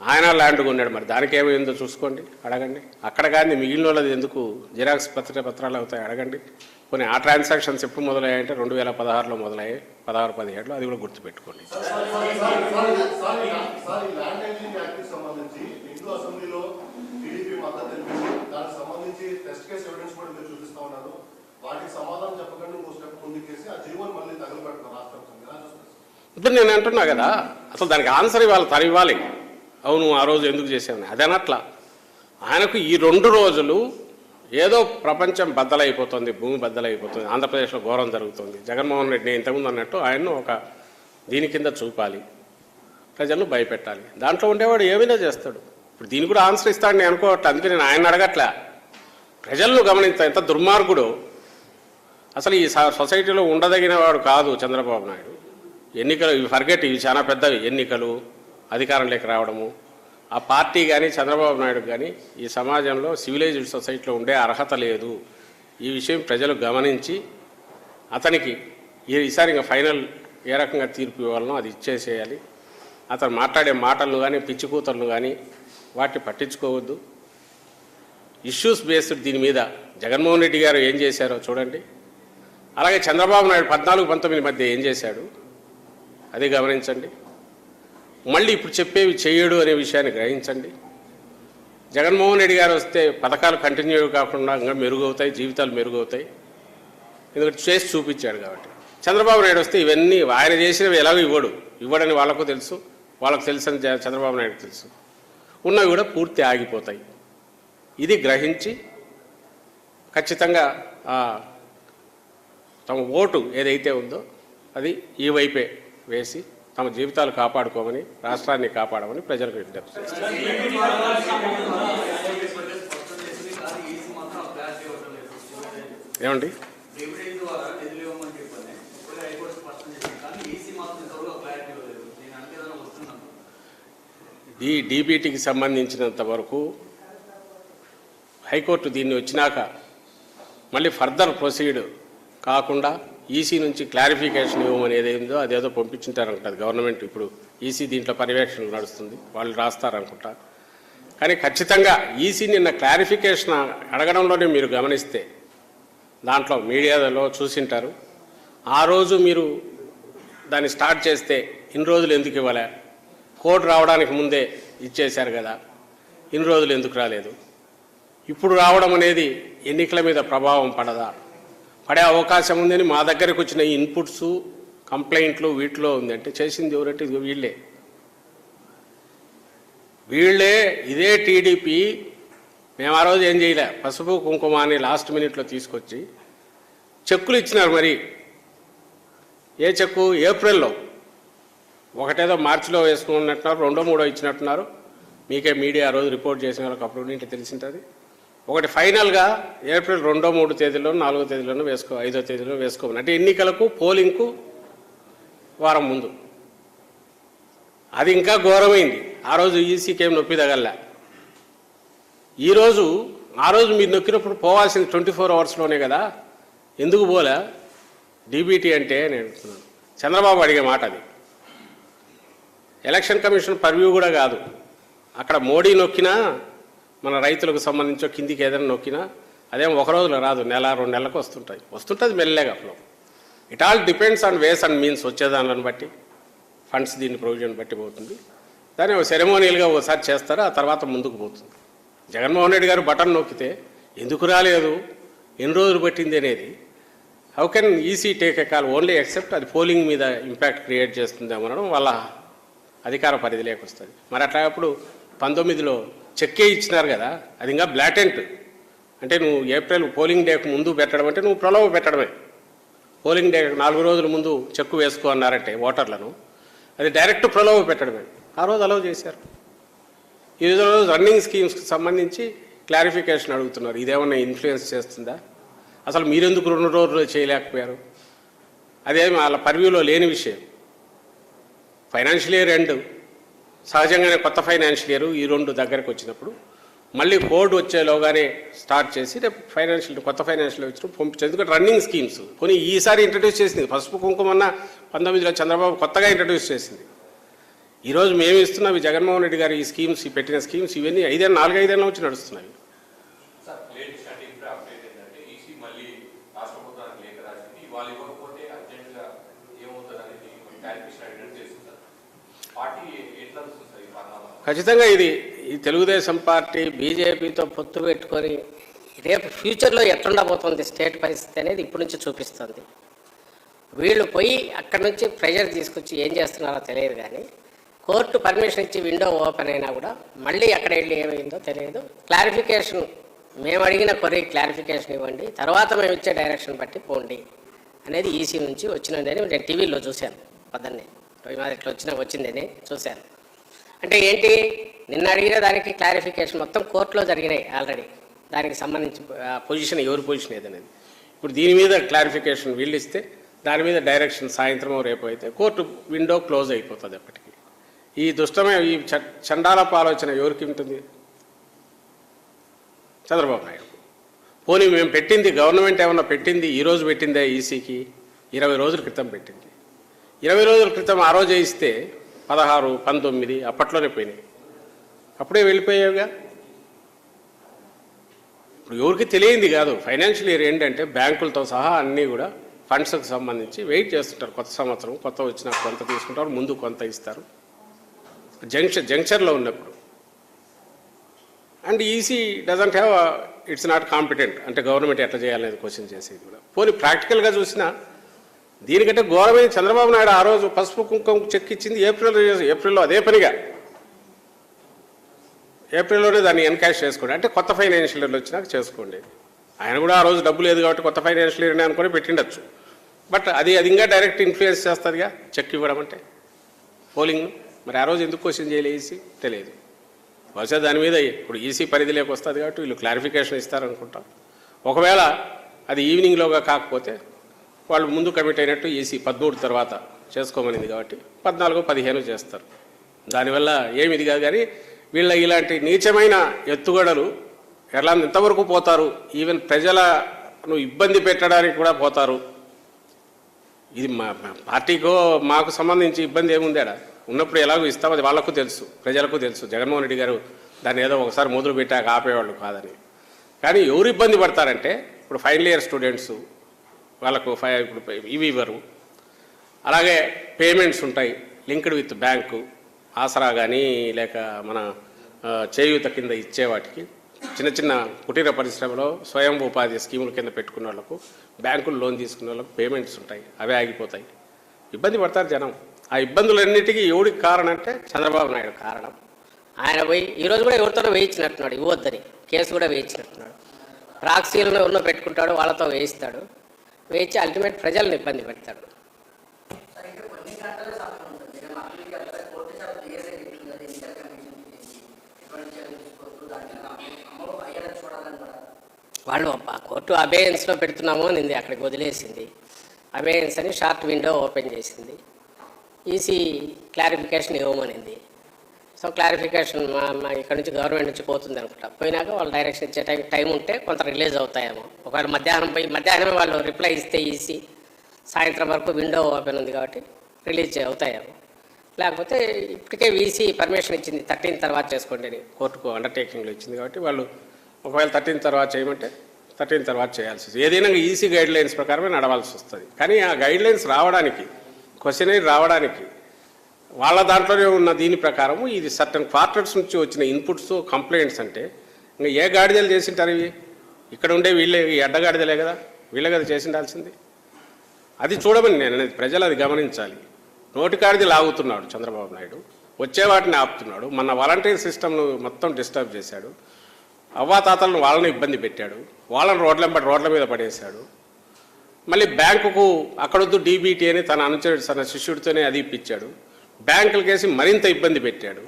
ఆయన ల్యాండ్ కొన్నాడు, మరి దానికి ఏమైందో చూసుకోండి, అడగండి. అక్కడ కానీ మిగిలిన వాళ్ళది ఎందుకు జిరాక్స్ పత్రాలు అవుతాయి అడగండి. కొన్ని ఆ ట్రాన్సాక్షన్స్ ఎప్పుడు మొదలయ్యాయంటే 2016లో మొదలయ్యాయి, 16-17లో, అది కూడా గుర్తుపెట్టుకోండి. ఇప్పుడు నేను అంటున్నా కదా, అసలు దానికి ఆన్సర్ ఇవ్వాలి, తను ఇవ్వాలి. అవును ఆ రోజు ఎందుకు చేసామని అదనట్లా. ఆయనకు ఈ 2 రోజులు ఏదో ప్రపంచం బద్దలైపోతుంది, భూమి బద్దలైపోతుంది, ఆంధ్రప్రదేశ్లో ఘోరం జరుగుతుంది, జగన్మోహన్ రెడ్డి ఇంతకుముందు అన్నట్టు ఆయన్ను ఒక దీని కింద చూపాలి, ప్రజలను భయపెట్టాలి. దాంట్లో ఉండేవాడు ఏమైనా చేస్తాడు. ఇప్పుడు దీనికి కూడా ఆన్సర్ ఇస్తాడని నేను అనుకోవట్లే, అందుకే నేను ఆయన అడగట్లే. ప్రజలను గమనించ ఎంత దుర్మార్గుడు. అసలు ఈ సొసైటీలో ఉండదగిన వాడు కాదు చంద్రబాబు నాయుడు. ఎన్నికలు ఇవి ఫర్గెట్, ఇవి చాలా పెద్దవి. ఎన్నికలు, అధికారంలోకి రావడము, ఆ పార్టీ కానీ చంద్రబాబు నాయుడు కానీ ఈ సమాజంలో సివిలైజ్డ్ సొసైటీలో ఉండే అర్హత లేదు. ఈ విషయం ప్రజలు గమనించి అతనికి ఈసారి ఇంకా ఫైనల్ ఏ రకంగా తీర్పు ఇవ్వాలనో అది ఇచ్చేసేయాలి. అతను మాట్లాడే మాటలను కానీ, పిచ్చి కూతలను కానీ వాటిని పట్టించుకోవద్దు. ఇష్యూస్ బేస్డ్ దీని మీద జగన్మోహన్ రెడ్డి గారు ఏం చేశారో చూడండి. అలాగే చంద్రబాబు నాయుడు 14-19 మధ్య ఏం చేశాడు అది గమనించండి. మళ్ళీ ఇప్పుడు చెప్పేవి చేయడు అనే విషయాన్ని గ్రహించండి. జగన్మోహన్ రెడ్డి గారు వస్తే పథకాలు కంటిన్యూ కాకుండా ఇంకా మెరుగవుతాయి, జీవితాలు మెరుగవుతాయి. ఎందుకంటే చేసి చూపించాడు కాబట్టి. చంద్రబాబు నాయుడు వస్తే ఇవన్నీ ఆయన చేసినవి ఎలాగో ఇవ్వడని వాళ్ళకు తెలుసు, వాళ్ళకు తెలుసని చంద్రబాబు నాయుడు తెలుసు. ఉన్నవి కూడా పూర్తి ఆగిపోతాయి. ఇది గ్రహించి ఖచ్చితంగా తమ ఓటు ఏదైతే ఉందో అది ఈ వైపే వేసి తమ జీవితాలు కాపాడుకోమని, రాష్ట్రాన్ని కాపాడమని ప్రజలకు విజ్ఞప్తి చేస్తారు. ఏమండి, ఈ డీబీటీకి సంబంధించినంత వరకు హైకోర్టు దీన్ని వచ్చినాక మళ్ళీ ఫర్దర్ ప్రొసీడ్ కాకుండా ఈసీ నుంచి క్లారిఫికేషన్ ఇవ్వమని ఏదైందో అదేదో పంపించుంటారనుకుంటుంది గవర్నమెంట్. ఇప్పుడు ఈసీ దీంట్లో పర్యవేక్షణ నడుస్తుంది, వాళ్ళు రాస్తారనుకుంటా. కానీ ఖచ్చితంగా ఈసీ నిన్న క్లారిఫికేషన్ అడగడంలోనే మీరు గమనిస్తే దాంట్లో మీడియాలో చూసింటారు. ఆ రోజు మీరు దాన్ని స్టార్ట్ చేస్తే ఇన్ని రోజులు ఎందుకు ఇవ్వలే, కోడ్ రావడానికి ముందే ఇచ్చేశారు కదా, ఇన్ని రోజులు ఎందుకు రాలేదు, ఇప్పుడు రావడం అనేది ఎన్నికల మీద ప్రభావం పడదా, పడే అవకాశం ఉందని మా దగ్గరకు వచ్చిన ఈ ఇన్పుట్స్, కంప్లైంట్లు వీటిలో ఉందంటే చేసింది ఎవరంటే ఇది వీళ్ళే వీళ్ళే ఇదే టీడీపీ మేము ఆ రోజు ఏం చేయలే, పసుపు కుంకుమ అని లాస్ట్ మినిట్లో తీసుకొచ్చి చెక్కులు ఇచ్చినారు. మరి ఏ చెక్కు? ఏప్రిల్లో ఒకటేదో మార్చిలో వేసుకున్నట్టున్నారు, రెండో మూడో ఇచ్చినట్టున్నారు. మీకే మీడియా ఆ రోజు రిపోర్ట్ చేసిన వాళ్ళకి అప్పుడు ఇంట్లో తెలిసింటుంది. ఒకటి ఫైనల్గా ఏప్రిల్ 2, 3 తేదీలో 4 తేదీలోనూ 5వ తేదీలో వేసుకోమని, అంటే ఎన్నికలకు పోలింగ్కు వారం ముందు. అది ఇంకా ఘోరమైంది. ఆ రోజు ఈసీకి ఏం నొప్పి తగల్లా. ఈరోజు ఆ రోజు మీరు నొక్కినప్పుడు పోవాల్సింది 24 అవర్స్లోనే కదా, ఎందుకు పోలే? డీబీటీ అంటే నేను అంటున్నాను, చంద్రబాబు అడిగే మాట అది. ఎలక్షన్ కమిషన్ పర్వ్యూ కూడా కాదు. అక్కడ మోడీ నొక్కినా, మన రైతులకు సంబంధించో కిందికి ఏదైనా నొక్కినా అదేం ఒక రోజులో రాదు, నెల 2 నెలలకు వస్తుంటుంది మెల్లగా. అప్పుడు it all depends on ways and means, వచ్చేదానిని బట్టి ఫండ్స్ దీన్ని ప్రొవిజన్ బట్టి పోతుంది. దాన్ని సెరమోనియల్గా ఒకసారి చేస్తారు, ఆ తర్వాత ముందుకు పోతుంది. జగన్మోహన్ రెడ్డి గారు బటన్ నొక్కితే ఎందుకు రాలేదు, ఎన్ని రోజులు పట్టింది అనేది, how can EC take a call only except అది పోలింగ్ మీద ఇంపాక్ట్ క్రియేట్ చేస్తుంది అనడం వాళ్ళ అధికార పరిధిలోకి వస్తుంది. మరి అట్లా అప్పుడు 19లో చెక్కే ఇచ్చినారు కదా, అది ఇంకా బ్లాటెంట్. అంటే నువ్వు ఏప్రిల్ పోలింగ్ డేకు ముందు పెట్టడం అంటే నువ్వు ప్రలోభ పెట్టడమే. పోలింగ్ డే 4 రోజుల ముందు చెక్కు వేసుకో అన్నారంటే ఓటర్లను, అది డైరెక్ట్ ప్రలోభ పెట్టడమే. ఆ రోజు అలౌ చేశారు. ఈ రోజు రన్నింగ్ స్కీమ్స్కి సంబంధించి క్లారిఫికేషన్ అడుగుతున్నారు. ఇదేమన్నా ఇన్ఫ్లుయెన్స్ చేస్తుందా? అసలు మీరెందుకు 2 రోజులు చేయలేకపోయారు? అదేమి వాళ్ళ పర్వ్యూలో లేని విషయం. ఫైనాన్షియల్ ఇయర్ ఎండ్, సహజంగానే కొత్త ఫైనాన్షియల్ ఇయర్ ఈ 2 దగ్గరకు వచ్చినప్పుడు మళ్ళీ కోడ్ వచ్చేలోగానే స్టార్ట్ చేసి రేపు కొత్త ఫైనాన్షియల్ వచ్చినప్పుడు పంపించారు. ఎందుకంటే రన్నింగ్ స్కీమ్స్ కొన్ని ఈసారి ఇంట్రడ్యూస్ చేసింది. పసుపు కుంకుమన్న 19లో చంద్రబాబు కొత్తగా ఇంట్రడ్యూస్ చేసింది. ఈరోజు మేము ఇస్తున్నవి జగన్మోహన్ రెడ్డి గారు ఈ స్కీమ్స్, పెట్టిన స్కీమ్స్ ఇవన్నీ 4-5 ఏళ్ళ నుంచి నడుస్తున్నాయి. ఖచ్చితంగా ఇది ఈ తెలుగుదేశం పార్టీ బీజేపీతో పొత్తు పెట్టుకొని రేపు ఫ్యూచర్లో ఎట్లుండబోతుంది స్టేట్ పరిస్థితి అనేది ఇప్పటి నుంచి చూపిస్తుంది. వీళ్ళు పోయి అక్కడి నుంచి ప్రెషర్ తీసుకొచ్చి ఏం చేస్తున్నారో తెలియదు, కానీ కోర్టు పర్మిషన్ ఇచ్చి విండో ఓపెన్ అయినా కూడా మళ్ళీ అక్కడ వెళ్ళి ఏమైందో తెలియదు. క్లారిఫికేషన్, మేము అడిగిన క్లారిఫికేషన్ ఇవ్వండి, తర్వాత మేము ఇచ్చే డైరెక్షన్ బట్టి పోండి అనేది ఈసీ నుంచి వచ్చినది అని నేను టీవీలో చూశాను. పొద్దున్నే ఇట్లా వచ్చిందని చూశాను. అంటే ఏంటి, నిన్న అడిగిన దానికి క్లారిఫికేషన్ మొత్తం కోర్టులో జరిగినాయి ఆల్రెడీ. దానికి సంబంధించి పొజిషన్, ఎవరి పొజిషన్ ఏదనేది ఇప్పుడు దీని మీద క్లారిఫికేషన్ వీళ్ళు ఇస్తే దాని మీద డైరెక్షన్ సాయంత్రం రేపు అయితే కోర్టు విండో క్లోజ్ అయిపోతుంది. అప్పటికి ఈ దుష్టమైన ఈ చండాలపు ఆలోచన ఎవరికి ఉంటుంది? చంద్రబాబు నాయుడు. పోనీ మేము పెట్టింది, గవర్నమెంట్ ఏమన్నా పెట్టింది ఈరోజు పెట్టిందే ఈసీకి? 20 రోజుల క్రితం పెట్టింది. 20 రోజుల క్రితం ఆ రోజు ఇస్తే 16, 19 అప్పట్లోనే పోయినాయి. అప్పుడే వెళ్ళిపోయావుగా. ఇప్పుడు ఎవరికి తెలియంది కాదు. ఫైనాన్షియల్ ఇయర్ ఏంటంటే బ్యాంకులతో సహా అన్నీ కూడా ఫండ్స్కి సంబంధించి వెయిట్ చేస్తుంటారు. కొత్త సంవత్సరం కొత్త వచ్చినా కొంత తీసుకుంటారు, ముందు కొంత ఇస్తారు జంక్షన్లో ఉన్నప్పుడు. And EC doesn't have, it's not competent. అంటే గవర్నమెంట్ ఎట్లా చేయాలనేది క్వశ్చన్ చేసేది కూడా. పోనీ ప్రాక్టికల్గా చూసినా దీనికంటే ఘోరమైన చంద్రబాబు నాయుడు ఆ రోజు పసుపు కుంకుమ చెక్ ఇచ్చింది ఏప్రిల్లో అదే పనిగా ఏప్రిల్లోనే దాన్ని ఎన్కాష్ చేసుకోండి. అంటే కొత్త ఫైనాన్షియల్ ఇయర్లు వచ్చినాక చేసుకోండి. ఆయన కూడా ఆ రోజు డబ్బు లేదు కాబట్టి కొత్త ఫైనాన్షియల్ ఇయర్ని అనుకుని పెట్టిండొచ్చు. బట్ అది ఇంకా డైరెక్ట్ ఇన్ఫ్లుయెన్స్ చేస్తుందిగా చెక్ ఇవ్వడం అంటే పోలింగ్ను. మరి ఆ రోజు ఎందుకు క్వశ్చన్ చేయలేసి తెలియదు. బహుశా దాని మీద ఇప్పుడు ఈసీ పరిధిలోకి వస్తుంది కాబట్టి వీళ్ళు క్లారిఫికేషన్ ఇస్తారనుకుంటాం. ఒకవేళ అది ఈవినింగ్లోగా కాకపోతే వాళ్ళు ముందు కమిట్ అయినట్టు ఈసీ 13 తర్వాత చేసుకోమనింది కాబట్టి 14, 15 చేస్తారు. దానివల్ల ఏమిది కాదు. కానీ వీళ్ళ ఇలాంటి నీచమైన ఎత్తుగడలు ఎంతవరకు పోతారు? ఈవెన్ ప్రజలను ఇబ్బంది పెట్టడానికి కూడా పోతారు. ఇది మా పార్టీకో మాకు సంబంధించి ఇబ్బంది ఏముందేడా? ఉన్నప్పుడు ఎలాగో ఇస్తాం, అది వాళ్ళకు తెలుసు, ప్రజలకు తెలుసు. జగన్మోహన్ రెడ్డి గారు దాన్ని ఏదో ఒకసారి మొదలు పెట్టాక ఆపేవాళ్ళు కాదని. కానీ ఎవరు ఇబ్బంది పడతారంటే ఇప్పుడు ఫైనల్ ఇయర్ స్టూడెంట్స్, వాళ్ళకు ఇప్పుడు ఇవి ఇవ్వరు. అలాగే పేమెంట్స్ ఉంటాయి లింక్డ్ విత్ బ్యాంకు, ఆసరా కానీ లేక మన చేయూత కింద ఇచ్చే వాటికి, చిన్న కుటీర పరిశ్రమలో స్వయం ఉపాధి స్కీముల కింద పెట్టుకున్న వాళ్ళకు, బ్యాంకులు లోన్ తీసుకున్న వాళ్ళకు పేమెంట్స్ ఉంటాయి, అవే ఆగిపోతాయి. ఇబ్బంది పడతారు జనం. ఆ ఇబ్బందులన్నిటికీ ఎవరికి కారణం అంటే చంద్రబాబు నాయుడు కారణం. ఆయన పోయి ఈరోజు కూడా ఎవరితోనో వేయించినట్టున్నాడు, ఇవ్వద్దని కేసు కూడా వేయించినట్టున్నాడు. ప్రాక్సీలను ఉన్న పెట్టుకుంటాడు, వాళ్ళతో వేయిస్తాడు, వేయించి అల్టిమేట్ ప్రజలను ఇబ్బంది పెడతాడు. వాళ్ళు కోర్టు అబేయన్స్లో పెడుతున్నాము అనింది, అక్కడికి వదిలేసింది. అబేయన్స్ అని షార్ట్ విండో ఓపెన్ చేసింది. ఈసీ క్లారిఫికేషన్ ఇవ్వమనింది. సో క్లారిఫికేషన్ ఇక్కడ నుంచి గవర్నమెంట్ నుంచి పోతుంది అనుకుంటా. పోయినాక వాళ్ళు డైరెక్షన్ ఇచ్చే టైం ఉంటే కొంత రిలీజ్ అవుతాయేమో. ఒకవేళ మధ్యాహ్నమే వాళ్ళు రిప్లై ఇస్తే ఈసీ సాయంత్రం వరకు విండో ఓపెన్ ఉంది కాబట్టి రిలీజ్ అవుతాయేమో. లేకపోతే ఇప్పటికే ఈసీ పర్మిషన్ ఇచ్చింది 13 తర్వాత చేసుకోండి అని, కోర్టుకు అండర్టేకింగ్లో ఇచ్చింది కాబట్టి వాళ్ళు ఒకవేళ 13 తర్వాత చేయమంటే 13 తర్వాత చేయాల్సి వస్తుంది. ఏదైనా ఈసీ గైడ్ లైన్స్ ప్రకారమే నడవాల్సి వస్తుంది. కానీ ఆ గైడ్ లైన్స్ రావడానికి, క్వశ్చనరీ రావడానికి వాళ్ళ దాంట్లోనే ఉన్న దీని ప్రకారము ఇది సర్టన్ క్వార్టర్స్ నుంచి వచ్చిన ఇన్పుట్స్ కంప్లైంట్స్ అంటే ఇంకా ఏ గాడిదలు చేసింటారు ఇవి? ఇక్కడ ఉండే వీళ్ళే, ఈ అడ్డగాడిదలే కదా, వీళ్ళే కదా చేసిండాల్సింది. అది చూడమని నేను అనేది, ప్రజలు అది గమనించాలి. నోటికాడిది లాగుతున్నాడు చంద్రబాబు నాయుడు, వచ్చే వాటిని ఆపుతున్నాడు. మన వాలంటీర్ సిస్టమ్ను మొత్తం డిస్టర్బ్ చేశాడు. అవ్వాతాతలను వాళ్ళని ఇబ్బంది పెట్టాడు, వాళ్ళని రోడ్ల మీద పడేశాడు. మళ్ళీ బ్యాంకుకు అక్కడొద్దు డీబీటీ అని తన శిష్యుడితోనే అది ఇప్పించాడు. బ్యాంకులకేసి మరింత ఇబ్బంది పెట్టాడు.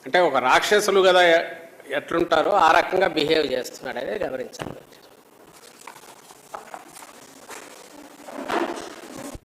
అంటే ఒక రాక్షసులు కదా ఎట్లుంటారో ఆ రకంగా బిహేవ్ చేస్తున్నాడు అనేది గమనించాలి.